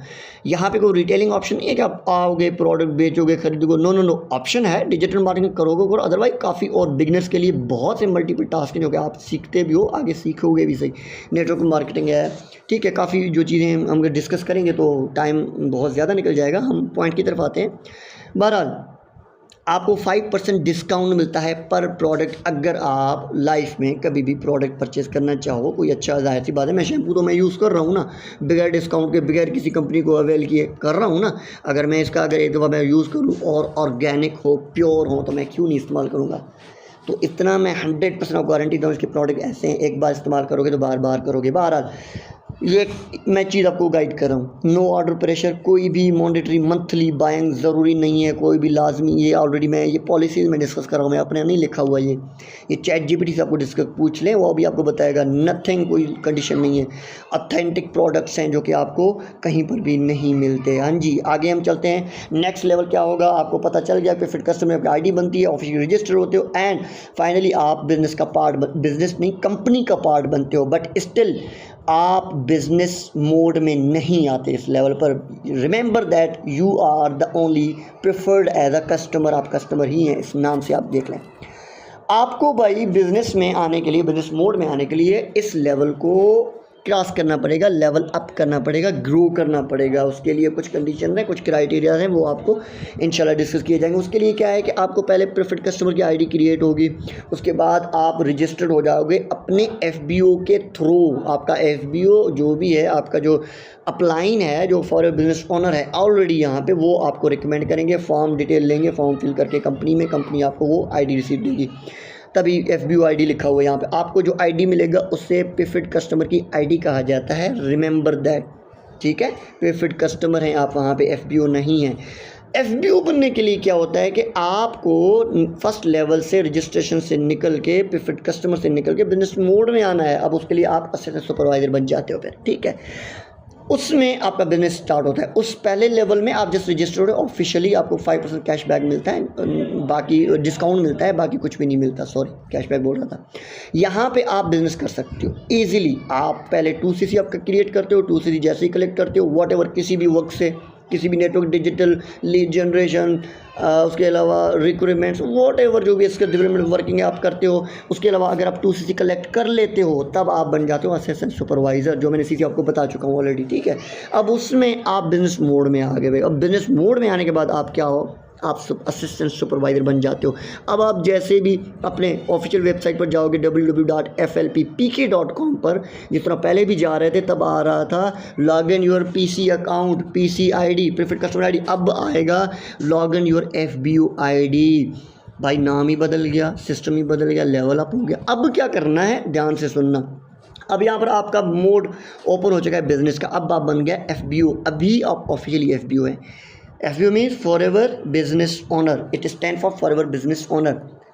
यहाँ पे कोई रिटेलिंग ऑप्शन नहीं है कि आप आओगे प्रोडक्ट बेचोगे खरीदोगे, नो, ऑप्शन है डिजिटल मार्केटिंग करोगे। अदरवाइज काफ़ी और बिगनर्स के लिए बहुत से मल्टीपल टास्क हैं जो कि आप सीखते भी हो, आगे सीखोगे भी सही। नेटवर्क मार्केटिंग है, ठीक है, काफ़ी जो चीज़ें हम अगर डिस्कस करेंगे तो टाइम बहुत ज़्यादा निकल जाएगा, हम पॉइंट की तरफ आते हैं। बहरहाल आपको 5% डिस्काउंट मिलता है पर प्रोडक्ट, अगर आप लाइफ में कभी भी प्रोडक्ट परचेज करना चाहो। कोई अच्छा, जाहिर सी बात है, मैं शैम्पू तो मैं यूज़ कर रहा हूँ ना, बगैर डिस्काउंट के, बगैर किसी कंपनी को अवेल किए कर रहा हूँ ना। अगर मैं इसका अगर एक दफ़ा मैं यूज़ करूँ और ऑर्गेनिक हो, प्योर हो, तो मैं क्यों नहीं इस्तेमाल करूँगा। तो इतना मैं 100% गारंटी दूँ, इसके प्रोडक्ट ऐसे हैं, एक बार इस्तेमाल करोगे तो बार बार करोगे। बहरहाल ये मैं चीज़ आपको गाइड कर रहा हूँ। नो ऑर्डर प्रेशर, कोई भी मॉनिटरी मंथली बाइंग ज़रूरी नहीं है, कोई भी लाजमी। ये ऑलरेडी मैं ये पॉलिसीज़ में डिस्कस कर रहा हूँ, मैं अपने नहीं लिखा हुआ। ये चैट जीपीटी से आपको डिस्कस पूछ लें, वो भी आपको बताएगा। नथिंग, कोई कंडीशन नहीं है। ऑथेंटिक प्रोडक्ट्स हैं जो कि आपको कहीं पर भी नहीं मिलते। हाँ जी, आगे हम चलते हैं। नेक्स्ट लेवल क्या होगा, आपको पता चल गया कि फिर कस्टमर आपकी आईडी बनती है, ऑफिशियल रजिस्टर होते हो एंड फाइनली आप बिजनेस का पार्ट, बिजनेस नहीं कंपनी का पार्ट बनते हो। बट स्टिल आप बिजनेस मोड में नहीं आते इस लेवल पर। Remember that you are the only preferred as a customer, आप कस्टमर ही हैं, इस नाम से आप देख लें। आपको भाई बिजनेस में आने के लिए, बिजनेस मोड में आने के लिए इस लेवल को क्रॉस करना पड़ेगा, लेवल अप करना पड़ेगा, ग्रो करना पड़ेगा। उसके लिए कुछ कंडीशन हैं, कुछ क्राइटेरिया हैं, वो आपको इंशाल्लाह डिस्कस किए जाएंगे। उसके लिए क्या है कि आपको पहले प्रेफर्ड कस्टमर की आईडी क्रिएट होगी, उसके बाद आप रजिस्टर्ड हो जाओगे अपने एफबीओ के थ्रू। आपका एफबीओ जो भी है, आपका जो अपलाइन है, जो फॉर बिजनेस ओनर है ऑलरेडी यहाँ पे, वो आपको रिकमेंड करेंगे, फॉर्म डिटेल लेंगे, फॉर्म फिल करके कंपनी में, कंपनी आपको वो आईडी रिसीव देगी, तभी एफबीओ आईडी लिखा हुआ है यहाँ पे। आपको जो आईडी मिलेगा उससे प्रीफर्ड कस्टमर की आईडी कहा जाता है। रिमेंबर दैट, ठीक है, प्रीफर्ड कस्टमर हैं आप, वहाँ पे एफबीओ नहीं है। FBO बनने के लिए क्या होता है कि आपको फर्स्ट लेवल से रजिस्ट्रेशन से निकल के प्रीफर्ड कस्टमर से निकल के बिजनेस मोड में आना है। अब उसके लिए आप असिस्टेंट सुपरवाइज़र बन जाते हो फिर, ठीक है, उसमें आपका बिजनेस स्टार्ट होता है। उस पहले लेवल में आप जस्ट रजिस्टर्ड हो, ऑफिशियली आपको 5% कैशबैक मिलता है, बाकी डिस्काउंट मिलता है, बाकी कुछ भी नहीं मिलता, सॉरी कैशबैक बोल रहा था। यहाँ पे आप बिज़नेस कर सकते हो ईजिली। आप पहले 2CC आपका क्रिएट करते हो, 2CC जैसे ही कलेक्ट करते हो, वॉट एवर किसी भी वर्क से, किसी भी नेटवर्क, डिजिटल लीड जनरेशन, उसके अलावा रिक्रूटमेंट्स, वॉट एवर जो भी इसके डेवलपमेंट वर्किंग है आप करते हो। उसके अलावा अगर आप 2CC कलेक्ट कर लेते हो तब आप बन जाते हो असिस्टेंट सुपरवाइज़र, जो मैंने CC आपको बता चुका हूँ ऑलरेडी, ठीक है। अब उसमें आप बिज़नेस मोड में आ गए भाई। अब बिज़नेस मोड में आने के बाद आप क्या हो, आप असिस्टेंट सुपरवाइज़र बन जाते हो। अब आप जैसे भी अपने ऑफिशियल वेबसाइट पर जाओगे www.flppk.com पर, जिस तरह पहले भी जा रहे थे तब आ रहा था log in your PC account, PC ID, preferred customer ID, अब आएगा log in your FBO ID। भाई नाम ही बदल गया, सिस्टम ही बदल गया, लेवल अप हो गया। अब क्या करना है, ध्यान से सुनना। अब यहाँ पर आपका मोड ओपन हो चुका है बिजनेस का। अब आप बन गया FBO, अभी आप ऑफिशियली FBO है। FBO means for ever business owner, it stand for for ever business owner.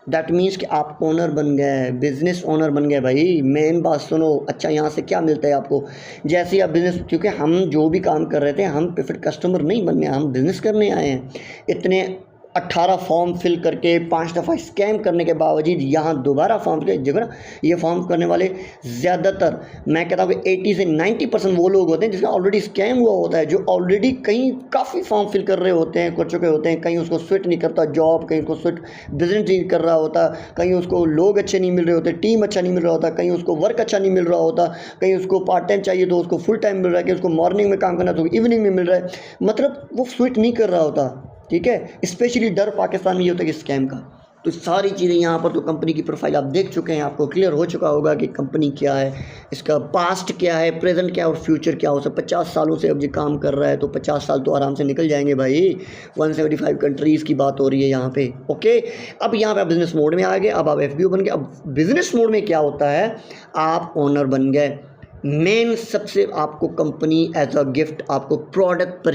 That means कि आप ओनर बन गए, बिजनेस ओनर बन गए भाई। मेन बात सुनो। अच्छा, यहाँ से क्या मिलता है आपको, जैसे ही आप बिजनेस, क्योंकि हम जो भी काम कर रहे थे, हम प्रीफर्ड कस्टमर नहीं बनने, हम बिजनेस करने आए हैं। इतने 18 फॉर्म फिल करके 5 दफ़ा स्कैम करने के बावजूद यहाँ दोबारा फॉर्म के, देखो ना, ये फॉर्म करने वाले ज़्यादातर, मैं कहता हूँ कि 80 से 90% वो लोग होते हैं जिसका ऑलरेडी स्कैम हुआ होता है, जो ऑलरेडी कहीं काफ़ी फॉर्म फिल कर रहे होते हैं, कर चुके होते हैं। कहीं उसको स्विट नहीं करता जॉब, कहीं उसको स्विट बिजनेस नहीं कर रहा होता, कहीं उसको लोग अच्छे नहीं मिल रहे होते, टीम अच्छा नहीं मिल रहा होता, कहीं उसको वर्क अच्छा नहीं मिल रहा होता, कहीं उसको पार्ट टाइम चाहिए तो उसको फुल टाइम मिल रहा है, कि उसको मॉर्निंग में काम करना तो इवनिंग में मिल रहा है, मतलब वो स्विट नहीं कर रहा होता, ठीक है। स्पेशली डर पाकिस्तान में ये होता है कि स्कैम का। तो सारी चीज़ें यहाँ पर, तो कंपनी की प्रोफाइल आप देख चुके हैं, आपको क्लियर हो चुका होगा कि कंपनी क्या है, इसका पास्ट क्या है, प्रेजेंट क्या है और फ्यूचर क्या हो सकता। 50 सालों से अब ये काम कर रहा है तो 50 साल तो आराम से निकल जाएंगे भाई। 175 कंट्रीज़ की बात हो रही है यहाँ पे, ओके। अब यहाँ पे आप बिज़नेस मोड में आ गए, अब आप FBO बन गए। अब बिज़नेस मोड में क्या होता है, आप ओनर बन गए। मेन सबसे आपको कंपनी एज अ गिफ्ट आपको प्रोडक्ट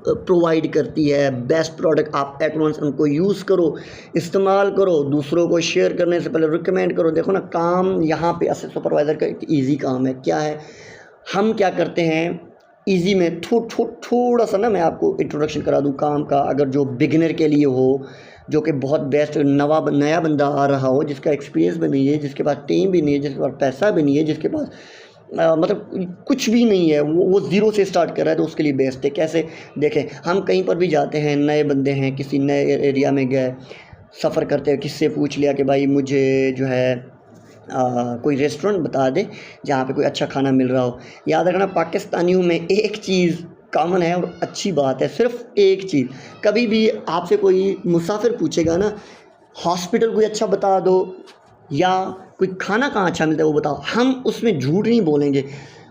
प्रोवाइड करती है, बेस्ट प्रोडक्ट। आप एट वंस उनको यूज़ करो, इस्तेमाल करो, दूसरों को शेयर करने से पहले रिकमेंड करो। देखो ना, काम यहाँ पे असिस्टेंट सुपरवाइज़र का एक ईजी काम है। क्या है, हम क्या करते हैं ईजी में, थोड़ा सा ना मैं आपको इंट्रोडक्शन करा दूँ काम का, अगर जो बिगिनर के लिए हो, जो कि बहुत बेस्ट नया बंदा आ रहा हो, जिसका एक्सपीरियंस भी नहीं है, जिसके पास टीम भी नहीं है, जिसके पास पैसा भी नहीं है, जिसके पास मतलब कुछ भी नहीं है, वो ज़ीरो से स्टार्ट कर रहा है, तो उसके लिए बेस्ट है। कैसे, देखें, हम कहीं पर भी जाते हैं, नए बंदे हैं, किसी नए एरिया में गए, सफ़र करते हैं, किससे पूछ लिया कि भाई मुझे जो है कोई रेस्टोरेंट बता दे जहाँ पे कोई अच्छा खाना मिल रहा हो। याद रखना, पाकिस्तानियों में एक चीज़ कॉमन है और अच्छी बात है, सिर्फ एक चीज़। कभी भी आपसे कोई मुसाफिर पूछेगा ना, हॉस्पिटल कोई अच्छा बता दो या कोई खाना कहाँ अच्छा मिलता है वो बताओ, हम उसमें झूठ नहीं बोलेंगे।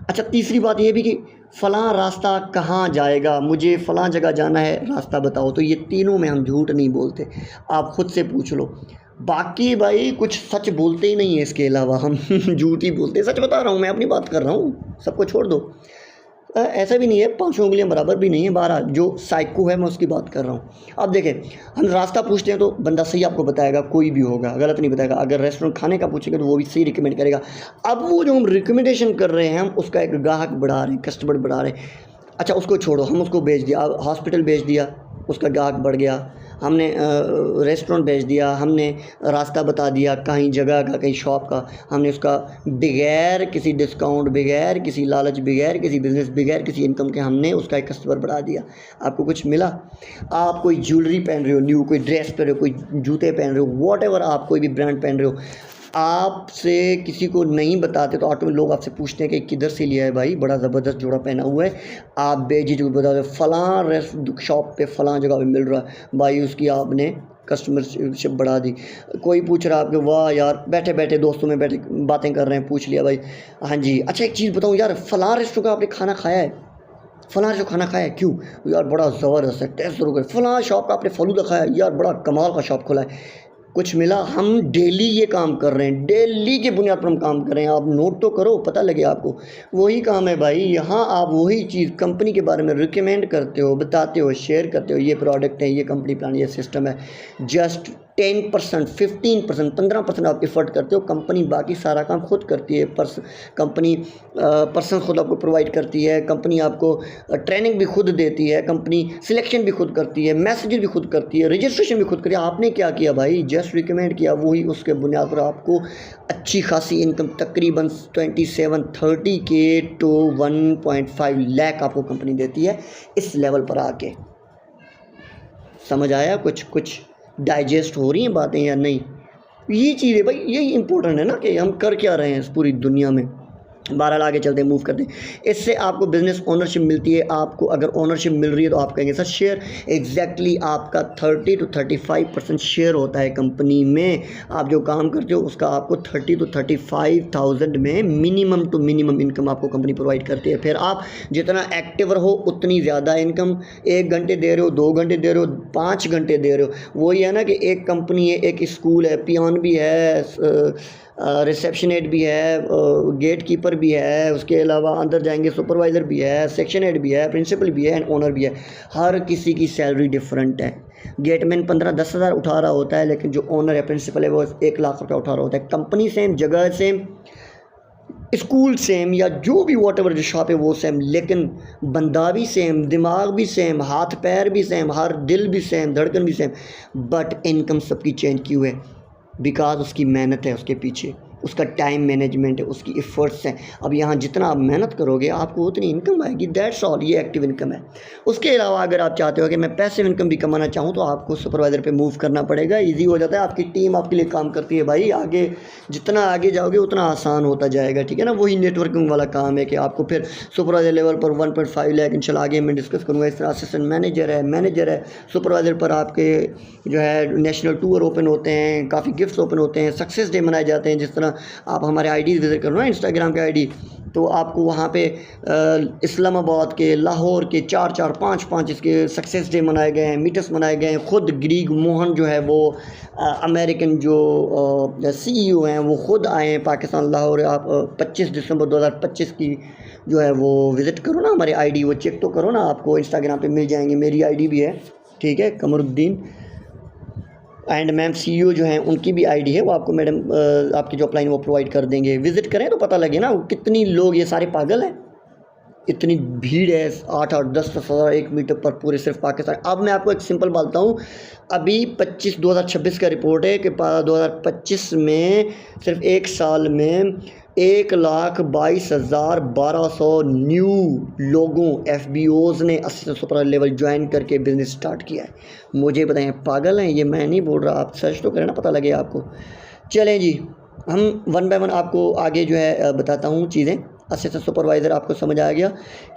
अच्छा, तीसरी बात ये भी कि फ़लाँ रास्ता कहाँ जाएगा, मुझे फ़लाँ जगह जाना है, रास्ता बताओ। तो ये तीनों में हम झूठ नहीं बोलते, आप ख़ुद से पूछ लो। बाकी भाई कुछ सच बोलते ही नहीं है, इसके अलावा हम झूठ ही बोलते हैं। सच बता रहा हूँ, मैं अपनी बात कर रहा हूँ, सबको छोड़ दो। ऐसा भी नहीं है, 5 उंगलियां बराबर भी नहीं है। बहरहाल जो साइको है मैं उसकी बात कर रहा हूँ। अब देखें, हम रास्ता पूछते हैं तो बंदा सही आपको बताएगा, कोई भी होगा, गलत नहीं बताएगा। अगर रेस्टोरेंट खाने का पूछेंगे तो वो भी सही रिकमेंड करेगा। अब वो जो हम रिकमेंडेशन कर रहे हैं, हम उसका एक ग्राहक बढ़ा रहे हैं, कस्टमर बढ़ा रहे हैं। अच्छा, उसको छोड़ो, हम उसको भेज दिया, हॉस्पिटल भेज दिया, उसका ग्राहक बढ़ गया। हमने रेस्टोरेंट भेज दिया, हमने रास्ता बता दिया कहीं जगह का, कहीं शॉप का, हमने उसका बगैर किसी डिस्काउंट, बगैर किसी लालच, बगैर किसी बिज़नेस, बगैर किसी इनकम के हमने उसका एक कस्टमर बढ़ा दिया। आपको कुछ मिला? आप कोई ज्वेलरी पहन रहे हो न्यू, कोई ड्रेस पहन रहे हो, कोई जूते पहन रहे हो, वॉट एवर, आप कोई भी ब्रांड पहन रहे हो, आपसे किसी को नहीं बताते तो ऑटोमेटिक लोग आपसे पूछते हैं कि किधर से लिया है भाई, बड़ा ज़बरदस्त जोड़ा पहना हुआ है। आप बेझिझक बता दो फ़लाँ रेस्ट शॉप पे फ़लाँ जगह पे मिल रहा है भाई, उसकी आपने कस्टमरशिप बढ़ा दी। कोई पूछ रहा है आपके, वाह यार, बैठे बैठे दोस्तों में बैठे बातें कर रहे हैं, पूछ लिया भाई, हाँ जी, अच्छा एक चीज़ बताऊँ यार, फ़लाँ रेस्टोरेंट का आपने खाना खाया है? फ़लाँ जो खाना खाया है, क्यों यार, बड़ा ज़बरदस्त है, टेस्ट ज़रूर करें। फ़लाँ शॉप का आपने फ़लूदा खाया है? यार बड़ा कमाल का शॉप खुला है। कुछ मिला, हम डेली ये काम कर रहे हैं, डेली की बुनियाद पर हम काम कर रहे हैं। आप नोट तो करो, पता लगे आपको। वही काम है भाई, यहाँ आप वही चीज़ कंपनी के बारे में रिकमेंड करते हो, बताते हो, शेयर करते हो, ये प्रोडक्ट है, ये कंपनी प्लान, ये सिस्टम है। जस्ट 10%, 15%, 15% आप एफर्ट करते हो, कंपनी बाकी सारा काम खुद करती है। कंपनी पर्सन खुद आपको प्रोवाइड करती है, कंपनी आपको ट्रेनिंग भी खुद देती है, कंपनी सिलेक्शन भी खुद करती है, मैसेजेस भी खुद करती है, रजिस्ट्रेशन भी खुद करती है। आपने क्या किया भाई, जस्ट रिकमेंड किया, वही उसके बुनियाद पर आपको अच्छी खासी इनकम तकरीबन 27-30 के टू 1.5 लाख आपको कंपनी देती है इस लेवल पर आके। समझ आया? कुछ डाइजेस्ट हो रही हैं बातें या नहीं? ये चीज़ है भाई, यही इंपॉर्टेंट है ना कि हम कर क्या रहे हैं इस पूरी दुनिया में। 12 आगे चलते हैं, मूव करते हैं। इससे आपको बिज़नेस ओनरशिप मिलती है। आपको अगर ओनरशिप मिल रही है तो आप कहेंगे सर शेयर, एग्जैक्टली आपका 30 to 35% शेयर होता है कंपनी में। आप जो काम करते हो उसका आपको 30 to 35,000 में मिनिमम टू मिनिमम इनकम आपको कंपनी प्रोवाइड करती है। फिर आप जितना एक्टिव रहो उतनी ज़्यादा इनकम, 1 घंटे दे रहे हो, 2 घंटे दे रहे हो, 5 घंटे दे रहे हो, वही है ना कि एक कंपनी है, एक स्कूल है, पियान भी है, रिसेप्शन हेड भी है, गेट कीपर भी है, उसके अलावा अंदर जाएंगे सुपरवाइज़र भी है, सेक्शन हेड भी है, प्रिंसिपल भी है एंड ओनर भी है। हर किसी की सैलरी डिफरेंट है। गेटमैन 15-10 हज़ार उठा रहा होता है, लेकिन जो ओनर है, प्रिंसिपल है, वो 1 लाख रुपया उठा रहा होता है। कंपनी सेम, जगह सेम, स्कूल सेम, या जो भी वॉट एवर जो शॉप है वो सेम, लेकिन बंदा भी सेम, दिमाग भी सेम, हाथ पैर भी सेम, हर दिल भी सेम, धड़कन भी सेम, बट इनकम सबकी चेंज क्यों है? बिकॉज उसकी मेहनत है उसके पीछे, उसका टाइम मैनेजमेंट है, उसकी एफर्ट्स हैं। अब यहाँ जितना आप मेहनत करोगे आपको उतनी इनकम आएगी, दैट्स ऑल। ये एक्टिव इनकम है। उसके अलावा अगर आप चाहते हो कि मैं पैसिव इनकम भी कमाना चाहूँ तो आपको सुपरवाइज़र पे मूव करना पड़ेगा। इजी हो जाता है, आपकी टीम आपके लिए काम करती है भाई। आगे जितना आगे जाओगे उतना आसान होता जाएगा, ठीक है ना। वही नेटवर्किंग वाला काम है कि आपको फिर सुपरवाइज़र लेवल पर 1.5 लाख इंशाल्लाह आगे मैं डिस्कस करूँगा। इस तरह असिस्टेंट मैनेजर है, सुपरवाइज़र पर आपके जो है नेशनल टूर ओपन होते हैं, काफ़ी गिफ्ट्स ओपन होते हैं, सक्सेस डे मनाए जाते हैं। जिस तरह आप हमारे आईडी विज़िट करो ना, इंस्टाग्राम के आईडी, तो आपको वहाँ पे इस्लामाबाद के, लाहौर के 4-4, 5-5 इसके सक्सेस डे मनाए गए हैं, मीटअप्स मनाए गए हैं। ख़ुद ग्रीग मोहन जो है वो अमेरिकन जो CEO हैं वो ख़ुद आए हैं पाकिस्तान, लाहौर। आप 25 दिसंबर 2025 की जो है वो विज़िट करो ना हमारे आईडी, वो चेक तो करो ना, आपको इंस्टाग्राम पे मिल जाएंगे। मेरी आईडी भी है, ठीक है, कमरुद्दीन एंड मैम CEO जो हैं उनकी भी आईडी है, वो आपको मैडम आपकी जो अपलाइन वो प्रोवाइड कर देंगे। विज़िट करें तो पता लगे ना कितनी लोग, ये सारे पागल हैं, इतनी भीड़ है, 8-8, 10-10 हज़ार एक मीटअप पर पूरे सिर्फ पाकिस्तान। अब मैं आपको एक सिंपल बात बताऊँ, अभी 2026 का रिपोर्ट है कि 2025 में सिर्फ एक साल में 1,22,1200 न्यू लोगों FBOs ने असिस्टेंट सुपर लेवल ज्वाइन करके बिज़नेस स्टार्ट किया है। मुझे बताएं पागल हैं ये, मैं नहीं बोल रहा, आप सर्च तो करें ना, पता लगे आपको। चलें जी, हम वन बाय वन आपको आगे जो है बताता हूँ चीज़ें। असिस्टेंट सुपरवाइज़र आपको समझ आ गया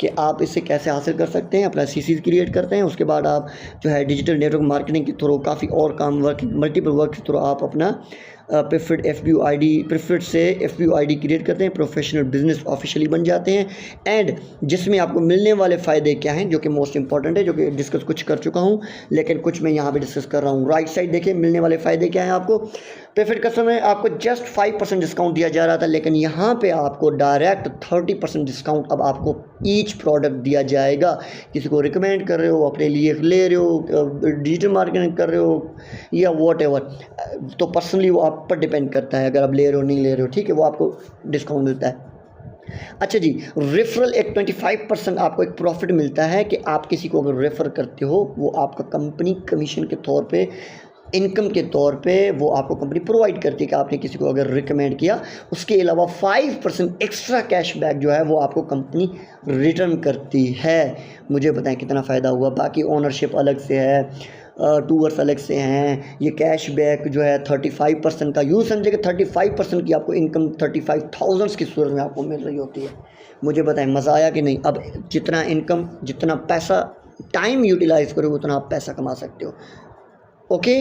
कि आप इससे कैसे हासिल कर सकते हैं, अपना CC क्रिएट करते हैं। उसके बाद आप जो है डिजिटल नेटवर्क मार्केटिंग के थ्रू काफ़ी और काम मल्टीपल वर्क के थ्रू आप अपना प्रेफर्ड से FBO ID क्रिएट करते हैं, प्रोफेशनल बिजनेस ऑफिशियली बन जाते हैं। एंड जिसमें आपको मिलने वाले फ़ायदे क्या हैं, जो कि मोस्ट इंपॉर्टेंट है, जो कि डिस्कस कुछ कर चुका हूं, लेकिन कुछ मैं यहाँ पे डिस्कस कर रहा हूँ। राइट साइड देखिए, मिलने वाले फ़ायदे क्या हैं आपको। प्रेफर्ड कस्टमर में आपको जस्ट 5% डिस्काउंट दिया जा रहा था, लेकिन यहाँ पे आपको डायरेक्ट 30% डिस्काउंट अब आपको ईच प्रोडक्ट दिया जाएगा। किसी को रिकमेंड कर रहे हो, अपने लिए ले रहे हो, डिजिटल मार्केटिंग कर रहे हो या वॉट एवर, तो पर्सनली वो आप पर डिपेंड करता है, अगर आप ले रहे हो नहीं ले रहे हो, ठीक है, वो आपको डिस्काउंट मिलता है। अच्छा जी, रेफरल एक 25% आपको एक प्रॉफिट मिलता है कि आप किसी को अगर रेफ़र करते हो, वो आपका कंपनी कमीशन के तौर पे, इनकम के तौर पे वो आपको कंपनी प्रोवाइड करती है कि आपने किसी को अगर रिकमेंड किया। उसके अलावा 5% एक्स्ट्रा कैशबैक जो है वो आपको कंपनी रिटर्न करती है। मुझे बताएं कितना फ़ायदा हुआ। बाकी ओनरशिप अलग से है, टूवर्स अलग से हैं। ये कैशबैक जो है 35% का, यूँ समझे कि 35% की आपको इनकम 35,000 की सूरत में आपको मिल रही होती है। मुझे बताएं मज़ा आया कि नहीं। अब जितना इनकम, जितना पैसा, टाइम यूटिलाइज़ करोगे उतना आप पैसा कमा सकते हो। ओके।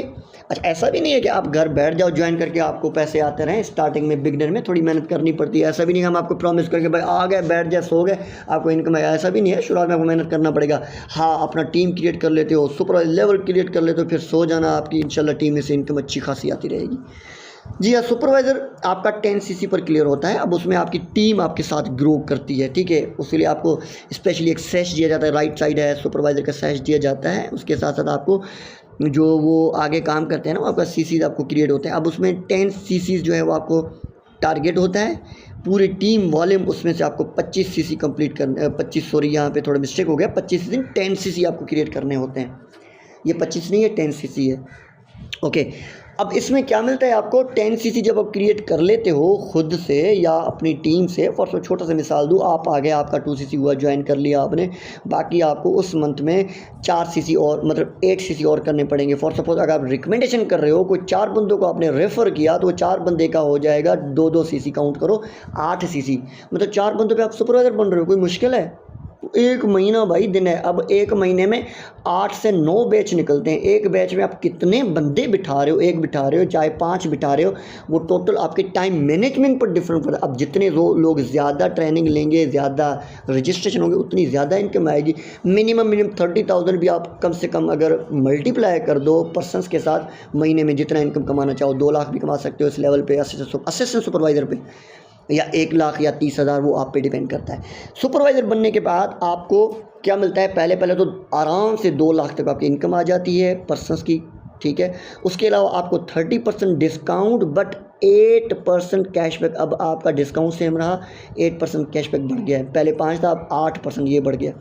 अच्छा, ऐसा भी नहीं है कि आप घर बैठ जाओ ज्वाइन करके आपको पैसे आते रहें। स्टार्टिंग में बिगनर में थोड़ी मेहनत करनी पड़ती है। ऐसा भी नहीं है हम आपको प्रॉमिस करके भाई आ गए बैठ जाए सो गए आपको इनकम आएगा, ऐसा भी नहीं है। शुरुआत में आपको मेहनत करना पड़ेगा। हाँ, अपना टीम क्रिएट कर लेते हो, सुपरवाइजर लेवल क्रिएट कर लेते हो, फिर सो जाना, आपकी इंशाल्लाह टीम में से इनकम अच्छी खासी आती रहेगी। जी हाँ, सुपरवाइज़र आपका 10 सीसी पर क्लियर होता है। अब उसमें आपकी टीम आपके साथ ग्रो करती है, ठीक है। उसके लिए आपको स्पेशली एक सेश दिया जाता है, राइट साइड है सुपरवाइज़र का सेश दिया जाता है। उसके साथ साथ आपको जो वो आगे काम करते हैं ना, आपका सीसीज आपको क्रिएट होते हैं। अब उसमें 10 सीसीज जो है वो आपको टारगेट होता है। पूरी टीम वॉल्यूम उसमें से आपको 25 सीसी कंप्लीट करने 25 सॉरी यहाँ पे थोड़ा मिस्टेक हो गया, 25 दिन 10 सीसी आपको क्रिएट करने होते हैं। ये 25 नहीं है, 10 सीसी है, ओके। अब इसमें क्या मिलता है आपको, 10 सीसी जब आप क्रिएट कर लेते हो खुद से या अपनी टीम से, फॉर छोटा सा मिसाल दूँ, आप आगे आपका 2 सीसी हुआ, ज्वाइन कर लिया आपने, बाकी आपको उस मंथ में 4 सीसी और मतलब 8 सीसी और करने पड़ेंगे। फॉर सपोज अगर आप रिकमेंडेशन कर रहे हो, कोई 4 बंदों को आपने रेफ़र किया तो 4 बंदे का हो जाएगा 2-2 सीसी, काउंट करो 8 सीसी, मतलब 4 बंदों पर आप सुपरवाइज़र बन रहे हो। कोई मुश्किल है? 1 महीना भाई दिन है। अब 1 महीने में 8 से 9 बैच निकलते हैं। एक बैच में आप कितने बंदे बिठा रहे हो, एक बिठा रहे हो चाहे 5 बिठा रहे हो, वो टोटल आपके टाइम मैनेजमेंट पर डिफरेंट पड़ता है। अब जितने लोग ज़्यादा ट्रेनिंग लेंगे, ज़्यादा रजिस्ट्रेशन होंगे, उतनी ज़्यादा इनकम आएगी। मिनिमम 30,000 भी आप कम से कम अगर मल्टीप्लाई कर दो पर्सनस के साथ, महीने में जितना इनकम कमाना चाहो, 2 लाख भी कमा सकते हो इस लेवल पे असिस्टेंट सुपरवाइज़र पे, या 1 लाख या 30,000, वो आप पे डिपेंड करता है। सुपरवाइज़र बनने के बाद आपको क्या मिलता है, पहले तो आराम से 2 लाख तक आपकी इनकम आ जाती है पर्सनस की, ठीक है। उसके अलावा आपको 30% डिस्काउंट बट 8% कैशबैक। अब आपका डिस्काउंट सेम रहा, 8% कैशबैक बढ़ गया है। पहले 5 था, अब 8% ये बढ़ गया।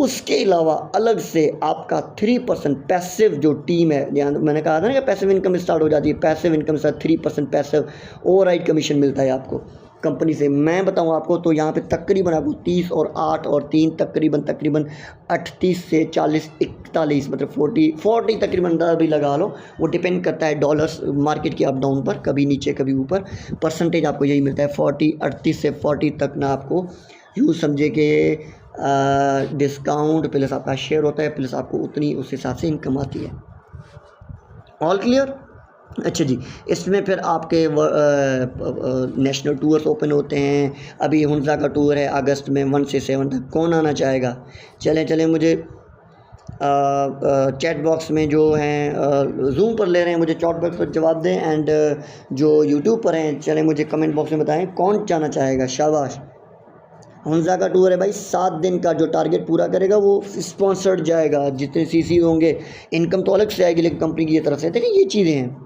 उसके अलावा अलग से आपका 3% पैसिव जो टीम है, ध्यान मैंने कहा था ना कि पैसिव इनकम स्टार्ट हो जाती है, पैसिव इनकम से 3% पैसिव ओवरराइड कमीशन मिलता है आपको कंपनी से। मैं बताऊं आपको तो यहाँ पे तकरीबन आपको 30 और 8 और 3 तकरीबन 38 से 40 41 मतलब 40 तकरीबन भी लगा लो, वो डिपेंड करता है डॉलर्स मार्केट के अप डाउन पर, कभी नीचे कभी ऊपर। परसेंटेज आपको यही मिलता है 38 से 40 तक ना, आपको यूँ समझे कि डिस्काउंट प्लस आपका शेयर होता है, प्लस आपको उतनी उस हिसाब से इनकम आती है। All clear? अच्छा जी, इसमें फिर आपके नेशनल टूर्स ओपन होते हैं। अभी हुंजा का टूर है अगस्त में 1 से 7 तक। कौन आना चाहेगा? चलें मुझे चैट बॉक्स में जो हैं जूम पर ले रहे हैं, मुझे चैट बॉक्स पर जवाब दें, एंड जो यूट्यूब पर हैं चलें मुझे कमेंट बॉक्स में बताएं कौन जाना चाहेगा। शाबाश। हुंजा का टूर है भाई, 7 दिन का, जो टारगेट पूरा करेगा वो स्पॉन्सर्ड जाएगा। जितने सीसी होंगे, इनकम तो अलग से आएगी लेकिन कंपनी की तरफ से। देखिए ये चीज़ें हैं,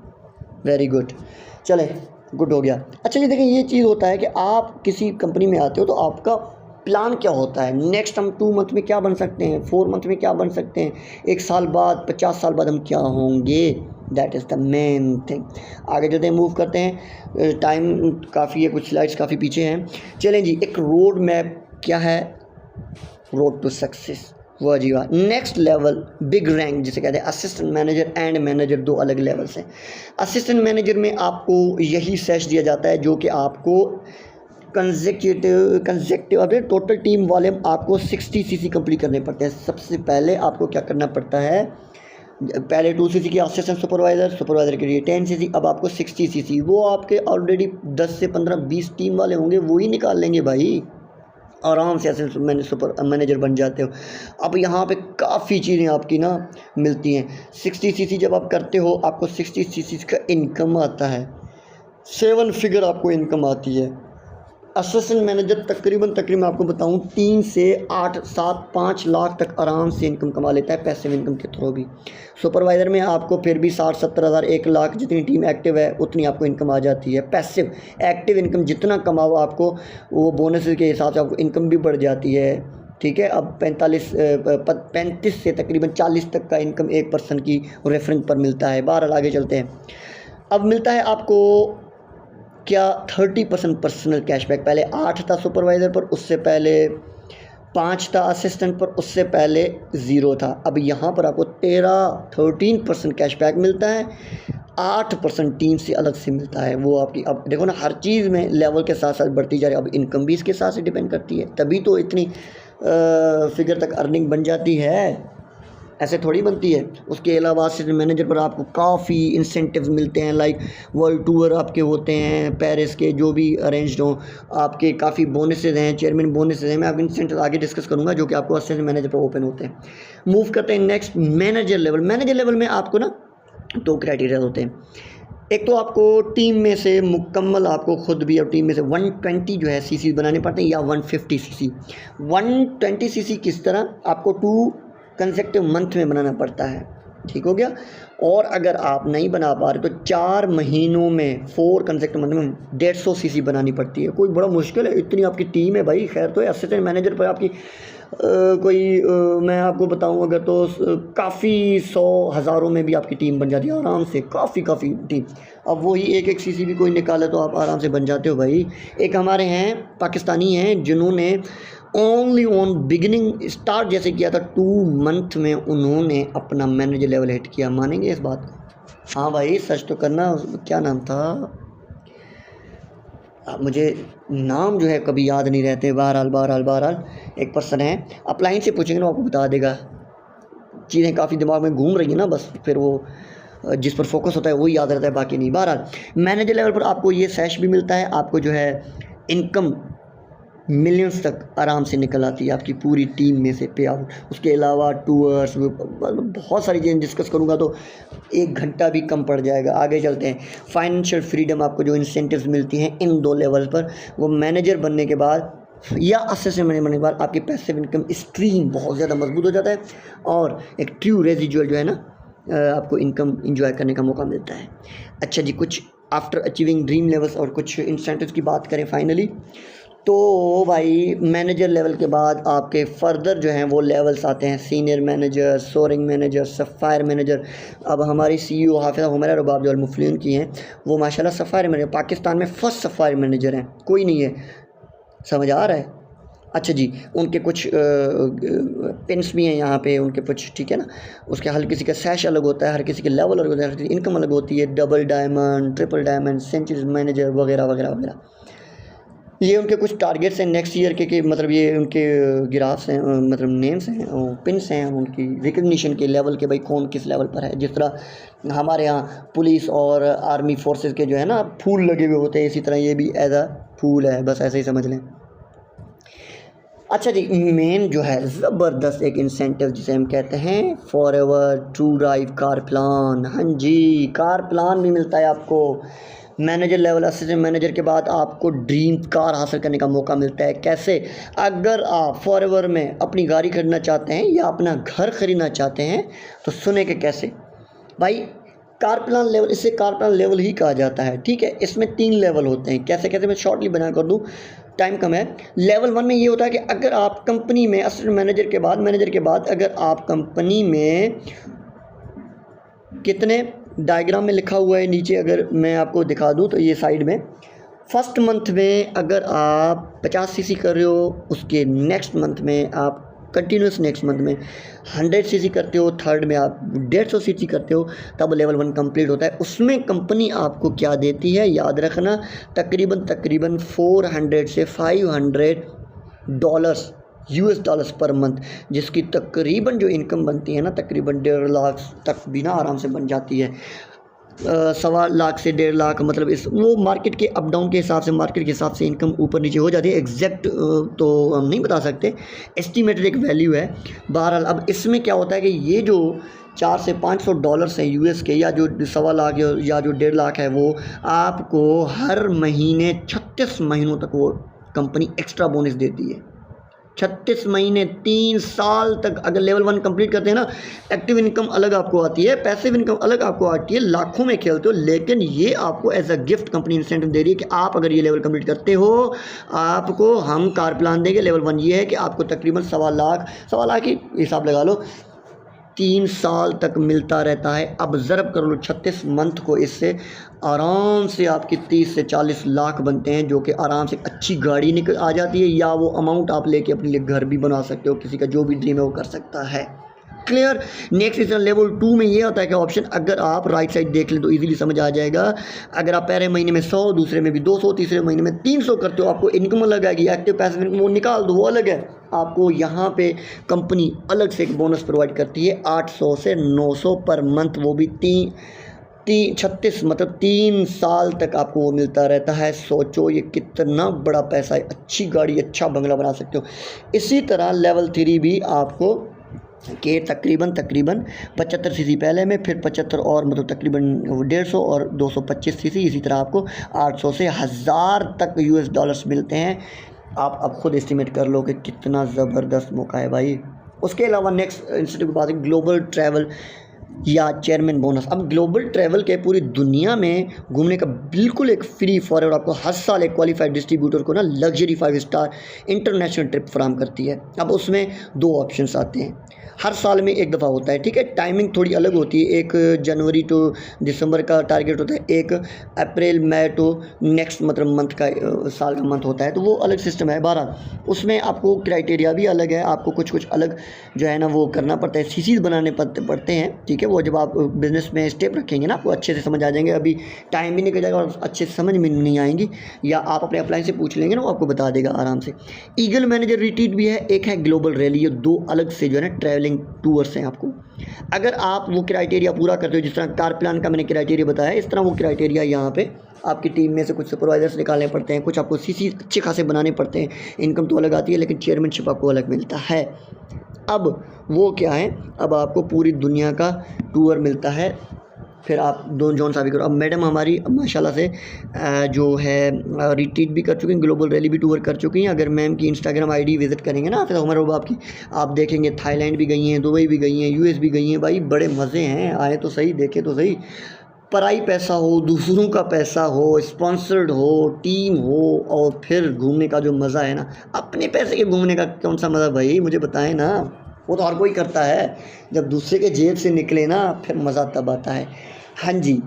वेरी गुड। चले, गुड हो गया। अच्छा जी, देखिए ये चीज़ होता है कि आप किसी कंपनी में आते हो तो आपका प्लान क्या होता है, नेक्स्ट हम 2 मंथ में क्या बन सकते हैं, 4 मंथ में क्या बन सकते हैं, 1 साल बाद, 50 साल बाद हम क्या होंगे। That is the main thing. आगे चलते हैं, मूव करते हैं, टाइम काफ़ी है, कुछ स्लाइड्स काफ़ी पीछे हैं। चलें जी, एक रोड मैप क्या है, रोड टू सक्सेस, वाह जी वाह। नेक्स्ट लेवल बिग रैंक जिसे कहते हैं, असिस्टेंट मैनेजर एंड मैनेजर, 2 अलग लेवल्स हैं। असिस्टेंट मैनेजर में आपको यही सेश दिया जाता है जो कि आपको कंसेक्यूटिव अभी टोटल टीम वॉल्यूम आपको 60 सीसी कंप्लीट करने पड़ते हैं। सबसे पहले आपको क्या करना पड़ता है, पहले 2 सीसी की असिस्टेंट सुपरवाइज़र के लिए 10 सीसी, अब आपको 60 सीसी। वो आपके ऑलरेडी 10 से 15-20 टीम वाले होंगे, वो ही निकाल लेंगे भाई, आराम से ऐसे सुपर मैनेजर बन जाते हो। अब यहाँ पे काफ़ी चीज़ें आपकी ना मिलती हैं। 60 सीसी जब आप करते हो, आपको 60 सीसी का इनकम आता है, 7 फिगर आपको इनकम आती है। असिस्टेंट मैनेजर तकरीबन आपको बताऊं 3 से 8 7 5 लाख तक आराम से इनकम कमा लेता है पैसिव इनकम के थ्रू भी। सुपरवाइज़र में आपको फिर भी 60-70 हज़ार 1 लाख, जितनी टीम एक्टिव है उतनी आपको इनकम आ जाती है। पैसिव एक्टिव इनकम जितना कमाओ आपको, वो बोनस के हिसाब से आपको इनकम भी बढ़ जाती है, ठीक है। अब 35 से तकरीबन 40 तक का इनकम एक पर्सन की रेफरेंस पर मिलता है। बहरहाल आगे चलते हैं। अब मिलता है आपको क्या, 30% पर्सनल कैशबैक। पहले 8 था सुपरवाइज़र पर, उससे पहले 5 था असिस्टेंट पर, उससे पहले 0 था। अब यहाँ पर आपको 13% कैशबैक मिलता है, 8% टीम से अलग से मिलता है। वो आपकी, अब देखो ना, हर चीज़ में लेवल के साथ साथ बढ़ती जा रही है। अब इनकम भी इसके साथ से डिपेंड करती है, तभी तो इतनी फिगर तक अर्निंग बन जाती है। ऐसे थोड़ी बनती है। उसके अलावा असिस्टेंट मैनेजर पर आपको काफ़ी इंसेंटिव्स मिलते हैं, लाइक वर्ल्ड टूर आपके होते हैं, पेरिस के जो भी अरेंज्ड हों, आपके काफ़ी बोनसेज हैं, चेयरमैन बोनसेज हैं। मैं आपके इंसेंटिव आगे डिस्कस करूँगा जो कि आपको असिस्टेंट मैनेजर पर ओपन होते हैं। मूव करते हैं next manager level. Manager level में आपको ना 2 क्राइटेरिया होते हैं। एक तो आपको टीम में से मुकम्मल आपको खुद भी और टीम में से 120 जो है सीसी बनाने पड़ते हैं या 150 सीसी। 120 सीसी किस तरह, आपको 2 कंसेक्टिव मंथ में बनाना पड़ता है, ठीक हो गया। और अगर आप नहीं बना पा रहे तो 4 महीनों में 4 कंसेक्टिव मंथ में 150 सीसी बनानी पड़ती है। कोई बड़ा मुश्किल है, इतनी आपकी टीम है भाई। खैर तो असिस्टेंट मैनेजर पर आपकी मैं आपको बताऊं अगर तो काफ़ी 100 हज़ारों में भी आपकी टीम बन जाती है आराम से, काफ़ी टीम। अब वही एक सीसी भी कोई निकाले तो आप आराम से बन जाते हो भाई। एक हमारे हैं पाकिस्तानी हैं जिन्होंने ओनली ऑन बिगिनिंग स्टार्ट जैसे किया था 2 मंथ में उन्होंने अपना मैनेजर लेवल हिट किया। मानेंगे इस बात को? हाँ भाई सच तो करना। क्या नाम था, मुझे नाम जो है कभी याद नहीं रहते। बहरहाल एक पर्सन है, अपलाइन से पूछेंगे ना आपको बता देगा। चीज़ें काफ़ी दिमाग में घूम रही हैं ना, बस फिर वो जिस पर फोकस होता है वही याद रहता है, बाकी नहीं। बहरहाल मैनेजर लेवल पर आपको ये सैश भी मिलता है, आपको जो है इनकम मिलियंस तक आराम से निकल आती है आपकी पूरी टीम में से पे आउट। उसके अलावा टूर्स, बहुत सारी चीज़ें डिस्कस करूँगा तो 1 घंटा भी कम पड़ जाएगा। आगे चलते हैं। फाइनेंशियल फ्रीडम, आपको जो इंसेंटिव्स मिलती हैं इन 2 लेवल पर, वो मैनेजर बनने के बाद या असिस्टेंट मैनेजर बनने के बाद आपकी पैसिव इनकम स्ट्रीम बहुत ज़्यादा मजबूत हो जाता है और एक ट्रू रेजिजुअल जो है ना आपको इनकम इंजॉय करने का मौका मिलता है। अच्छा जी, कुछ आफ्टर अचीविंग ड्रीम लेवल्स और कुछ इंसेंटिव्स की बात करें फाइनली तो भाई मैनेजर लेवल के बाद आपके फर्दर जो हैं वो लेवल्स आते हैं, senior manager, soaring manager, sapphire manager. अब हमारी CEO हाफिज़ा हुमैरा रबाब जो अलमुफ़लिन की हैं वो माशाल्लाह सफ़ायर मैनेजर, पाकिस्तान में फ़र्स्ट सफ़ायर मैनेजर हैं, कोई नहीं है। समझ आ रहा है? अच्छा जी, उनके कुछ पिन्स भी हैं यहाँ पे उनके कुछ, ठीक है ना। उसके हर किसी का सैश अलग होता है, हर किसी के लेवल अलग होता है, हर किसी की इनकम अलग होती है। Double diamond, triple diamond, century manager वगैरह वगैरह वगैरह। ये उनके कुछ टारगेट्स हैं नेक्स्ट ईयर के मतलब ये उनके ग्राफ्स हैं, मतलब नेम्स हैं, पिन्स हैं उनकी रिकग्निशन के लेवल के, भाई कौन किस लेवल पर है। जिस तरह हमारे यहाँ पुलिस और आर्मी फोर्सेस के जो है ना फूल लगे हुए होते हैं, इसी तरह ये भी एज अ फूल है, बस ऐसे ही समझ लें। अच्छा जी, मेन जो है ज़बरदस्त एक इंसेंटिव जिसे हम कहते हैं forever true drive car plan. हाँ जी, कार प्लान भी मिलता है आपको। मैनेजर लेवल असिस्टेंट मैनेजर के बाद आपको ड्रीम कार हासिल करने का मौका मिलता है। कैसे? अगर आप फॉरएवर में अपनी गाड़ी खरीदना चाहते हैं या अपना घर खरीदना चाहते हैं तो सुने के कैसे भाई, कार प्लान लेवल, इसे कार प्लान लेवल ही कहा जाता है, ठीक है। इसमें 3 लेवल होते हैं। कैसे कैसे मैं शॉर्टली बना कर दूँ, टाइम कम है। लेवल 1 में ये होता है कि अगर आप कंपनी में असिस्टेंट मैनेजर के बाद अगर आप कंपनी में कितने, डायग्राम में लिखा हुआ है नीचे, अगर मैं आपको दिखा दूं तो ये साइड में, फर्स्ट मंथ में अगर आप 50 सीसी कर रहे हो, उसके नेक्स्ट मंथ में आप कंटिन्यूस नेक्स्ट मंथ में 100 सीसी करते हो, थर्ड में आप 150 सीसी करते हो, तब लेवल 1 कंप्लीट होता है। उसमें कंपनी आपको क्या देती है याद रखना, तकरीबन 400 से $500 US डॉलर्स पर मंथ, जिसकी तकरीबन जो इनकम बनती है ना तकरीबन 1.5 लाख तक भी ना आराम से बन जाती है। 1.25 लाख से 1.5 लाख, मतलब इस वो मार्केट के अप डाउन के हिसाब से, मार्केट के हिसाब से इनकम ऊपर नीचे हो जाती है। एग्जैक्ट तो हम नहीं बता सकते, एस्टिमेटेड एक वैल्यू है। बहरहाल अब इसमें क्या होता है कि ये जो 400 से $500 हैं US के, या जो 1.25 लाख या जो 1.5 लाख है, वो आपको हर महीने 36 महीनों तक वो कंपनी एक्स्ट्रा बोनस देती है। 36 महीने, 3 साल तक अगर लेवल 1 कंप्लीट करते हैं ना, एक्टिव इनकम अलग आपको आती है, पैसिव इनकम अलग आपको आती है, लाखों में खेलते हो, लेकिन ये आपको as a gift company incentive दे रही है कि आप अगर ये लेवल कंप्लीट करते हो आपको हम कार प्लान देंगे। लेवल 1 ये है कि आपको तकरीबन 1.25 लाख ही हिसाब लगा लो, 3 साल तक मिलता रहता है। अब ज़रब कर लो 36 मंथ को, इससे आराम से आपकी 30 से 40 लाख बनते हैं, जो कि आराम से अच्छी गाड़ी निकल आ जाती है, या वो अमाउंट आप लेके अपने लिए घर भी बना सकते हो, किसी का जो भी ड्रीम है वो कर सकता है। क्लियर? नेक्स्ट इज लेवल 2 में ये होता है कि ऑप्शन, अगर आप राइट साइड देख लें तो इजीली समझ आ जाएगा। अगर आप पहले महीने में 100, दूसरे में भी 200, तीसरे महीने में 300 करते हो, आपको इनकम अलग आएगी। एक्टिव पैसिव इनकम वो निकाल दो, वो अलग है, आपको यहाँ पे कंपनी अलग से एक बोनस प्रोवाइड करती है 800 से 900 पर मंथ, वो भी 36 मतलब 3 साल तक आपको वो मिलता रहता है। सोचो ये कितना बड़ा पैसा है, अच्छी गाड़ी अच्छा बंगला बना सकते हो। इसी तरह लेवल 3 भी आपको के तकरीबन 75 सीसी पहले में, फिर 75 और मतलब तकरीबन 150 और 225 सीसी, इसी तरह आपको 800 से 1000 तक यूएस डॉलर्स मिलते हैं। आप अब खुद एस्टिमेट कर लो कि कितना ज़बरदस्त मौका है भाई। उसके अलावा नेक्स्ट इंस्टीट्यूट की बात है ग्लोबल ट्रैवल या चेयरमैन बोनस। अब ग्लोबल ट्रैवल के पूरी दुनिया में घूमने का बिल्कुल एक फ्री फॉरवर्ड आपको हर साल एक क्वालिफाइड डिस्ट्रीब्यूटर को ना लग्जरी 5 स्टार इंटरनेशनल ट्रिप फराहम करती है। अब उसमें 2 ऑप्शंस आते हैं, हर साल में एक दफ़ा होता है, ठीक है। टाइमिंग थोड़ी अलग होती है, 1 जनवरी टू दिसंबर का टारगेट होता है, 1 अप्रैल मई टू नेक्स्ट मतलब मंथ का साल का मंथ होता है, तो वो अलग सिस्टम है। 12 उसमें आपको क्राइटेरिया भी अलग है, आपको कुछ अलग जो है ना वो करना पड़ता है, सीसीज बनाने पड़ते हैं, ठीक है। वो जब आप बिज़नेस में स्टेप रखेंगे ना आपको अच्छे से समझ आ जाएंगे, अभी टाइम भी निकल जाएगा और अच्छे से समझ में नहीं आएंगी, या आप अपने अपलाइन से पूछ लेंगे ना, वो आपको बता देगा आराम से। ईगल मैनेजर रिट्रीट भी है, एक है ग्लोबल रैली, ये 2 अलग से जो है ना ट्रैवलिंग टूर्स हैं आपको। अगर आप वो क्राइटेरिया पूरा करते हो, जिस तरह कार प्लान का मैंने क्राइटेरिया बताया, इस तरह वो क्राइटेरिया यहाँ पे आपकी टीम में से कुछ सुपरवाइजर्स निकालने पड़ते हैं, कुछ आपको सीसी अच्छे खासे बनाने पड़ते हैं। इनकम तो अलग आती है लेकिन चेयरमैनशिप आपको अलग मिलता है। अब वो क्या है, अब आपको पूरी दुनिया का टूर मिलता है, फिर आप जौन सा भी करो। अब मैडम हमारी माशाल्लाह से जो है रिट्रीट भी कर चुकी हैं, ग्लोबल रैली भी टूर कर चुकी हैं। अगर मैम की इंस्टाग्राम आईडी विजिट करेंगे ना फिर उमर बाब की, आप देखेंगे थाईलैंड भी गई हैं, दुबई भी गई हैं, यूएस भी गई हैं। भाई बड़े मज़े हैं, आए तो सही, देखे तो सही। पराई पैसा हो, दूसरों का पैसा हो, स्पॉन्सर्ड हो, टीम हो, और फिर घूमने का जो मज़ा है ना, अपने पैसे के घूमने का कौन सा मज़ा भाई, मुझे बताएं ना। वो तो हर कोई करता है, जब दूसरे के जेब से निकले ना फिर मज़ा तब आता है। हाँ जी,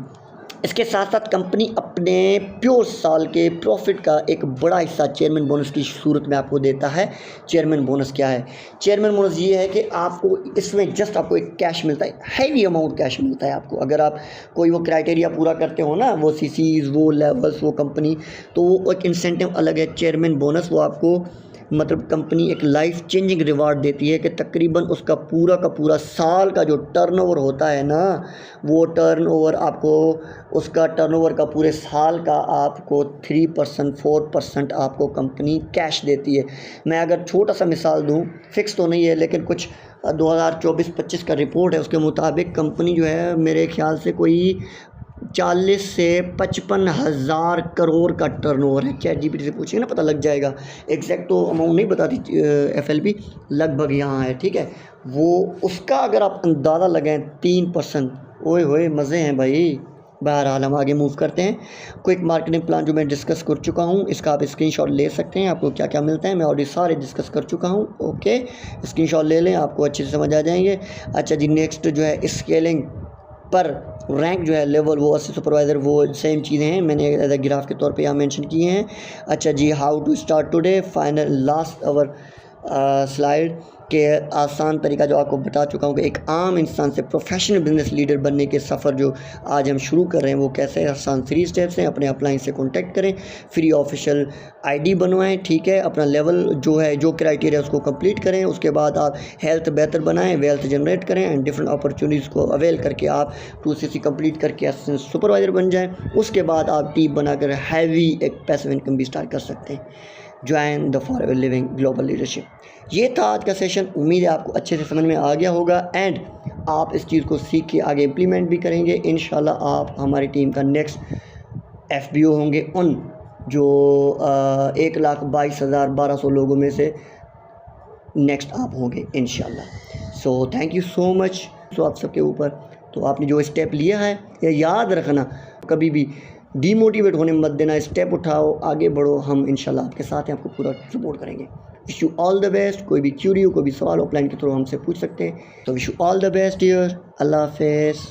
इसके साथ साथ कंपनी अपने प्योर साल के प्रॉफिट का एक बड़ा हिस्सा चेयरमैन बोनस की सूरत में आपको देता है। चेयरमैन बोनस क्या है? चेयरमैन बोनस ये है कि आपको इसमें जस्ट आपको एक कैश मिलता है, हैवी अमाउंट कैश मिलता है आपको। अगर आप कोई वो क्राइटेरिया पूरा करते हो ना, वो सीसीज, वो लेवल्स, वो कंपनी, तो वो एक इंसेंटिव अलग है। चेयरमैन बोनस वो आपको मतलब कंपनी एक लाइफ चेंजिंग रिवार्ड देती है कि तकरीबन उसका पूरा साल का जो टर्नओवर होता है ना, वो टर्नओवर आपको उसका टर्नओवर का पूरे साल का आपको 3% 4% आपको कंपनी कैश देती है। मैं अगर छोटा सा मिसाल दूं, फिक्स तो नहीं है लेकिन कुछ 2024-25 का रिपोर्ट है, उसके मुताबिक कंपनी जो है मेरे ख्याल से कोई 40 से 55 हज़ार करोड़ का टर्नओवर है। ChatGPT से पूछिए ना, पता लग जाएगा। एग्जैक्ट तो अमाउंट नहीं बताती FLP, लगभग यहाँ है, ठीक है। वो उसका अगर आप अंदाज़ा लगाएं 3%, ओए होए मज़े हैं भाई। बहरहाल हम आगे मूव करते हैं। क्विक मार्केटिंग प्लान जो मैं डिस्कस कर चुका हूँ, इसका आप स्क्रीनशॉट ले सकते हैं, आपको क्या क्या मिलता है मैं ऑलरेडी सारे डिस्कस कर चुका हूँ। ओके, स्क्रीनशॉट ले लें, आपको अच्छे से समझ आ जाएंगे। अच्छा जी, नेक्स्ट जो है स्केलिंग पर रैंक जो है लेवल, वो 80 सुपरवाइज़र, वो सेम चीज़ें हैं, मैंने एज ए ग्राफ के तौर पे यहाँ मेंशन किए हैं। अच्छा जी, how to start today, final last hour slide के आसान तरीका जो आपको बता चुका हूँ कि एक आम इंसान से प्रोफेशनल बिजनेस लीडर बनने के सफ़र जो आज हम शुरू कर रहे हैं वो कैसे आसान 3 स्टेप्स हैं। अपने अपलाइन से कॉन्टैक्ट करें, फ्री ऑफिशियल आईडी बनवाएं, ठीक है, अपना लेवल जो है जो क्राइटेरिया उसको कंप्लीट करें, उसके बाद आप हेल्थ बेहतर बनाएं, वेल्थ जनरेट करें एंड डिफरेंट अपॉर्चुनिटीज़ को अवेल करके आप 2CC कंप्लीट करके असिस्टेंट सुपरवाइज़र बन जाएँ। उसके बाद आप टीम बनाकर हैवी एक पैसिव इनकम भी स्टार्ट कर सकते हैं। Join the forever living global leadership. ये था आज का सेशन, उम्मीद है आपको अच्छे से समझ में आ गया होगा एंड आप इस चीज़ को सीख के आगे इम्प्लीमेंट भी करेंगे। इंशाल्लाह आप हमारी टीम का नेक्स्ट FBO होंगे, उन जो 1,22,1200 लोगों में से नेक्स्ट आप होंगे इंशाल्लाह। So thank you so much. So आप सबके ऊपर तो आपने जो स्टेप लिया है ये याद रखना, कभी भी डीमोटिवेट होने मत देना, स्टेप उठाओ, आगे बढ़ो, हम इंशाल्लाह आपके साथ हैं, आपको पूरा सपोर्ट करेंगे। Wish you all the best. कोई भी क्यूरी हो, कोई भी सवाल ऑफलाइन के थ्रू हमसे पूछ सकते हैं। तो wish you all the best dear, अल्लाह हाफिज़।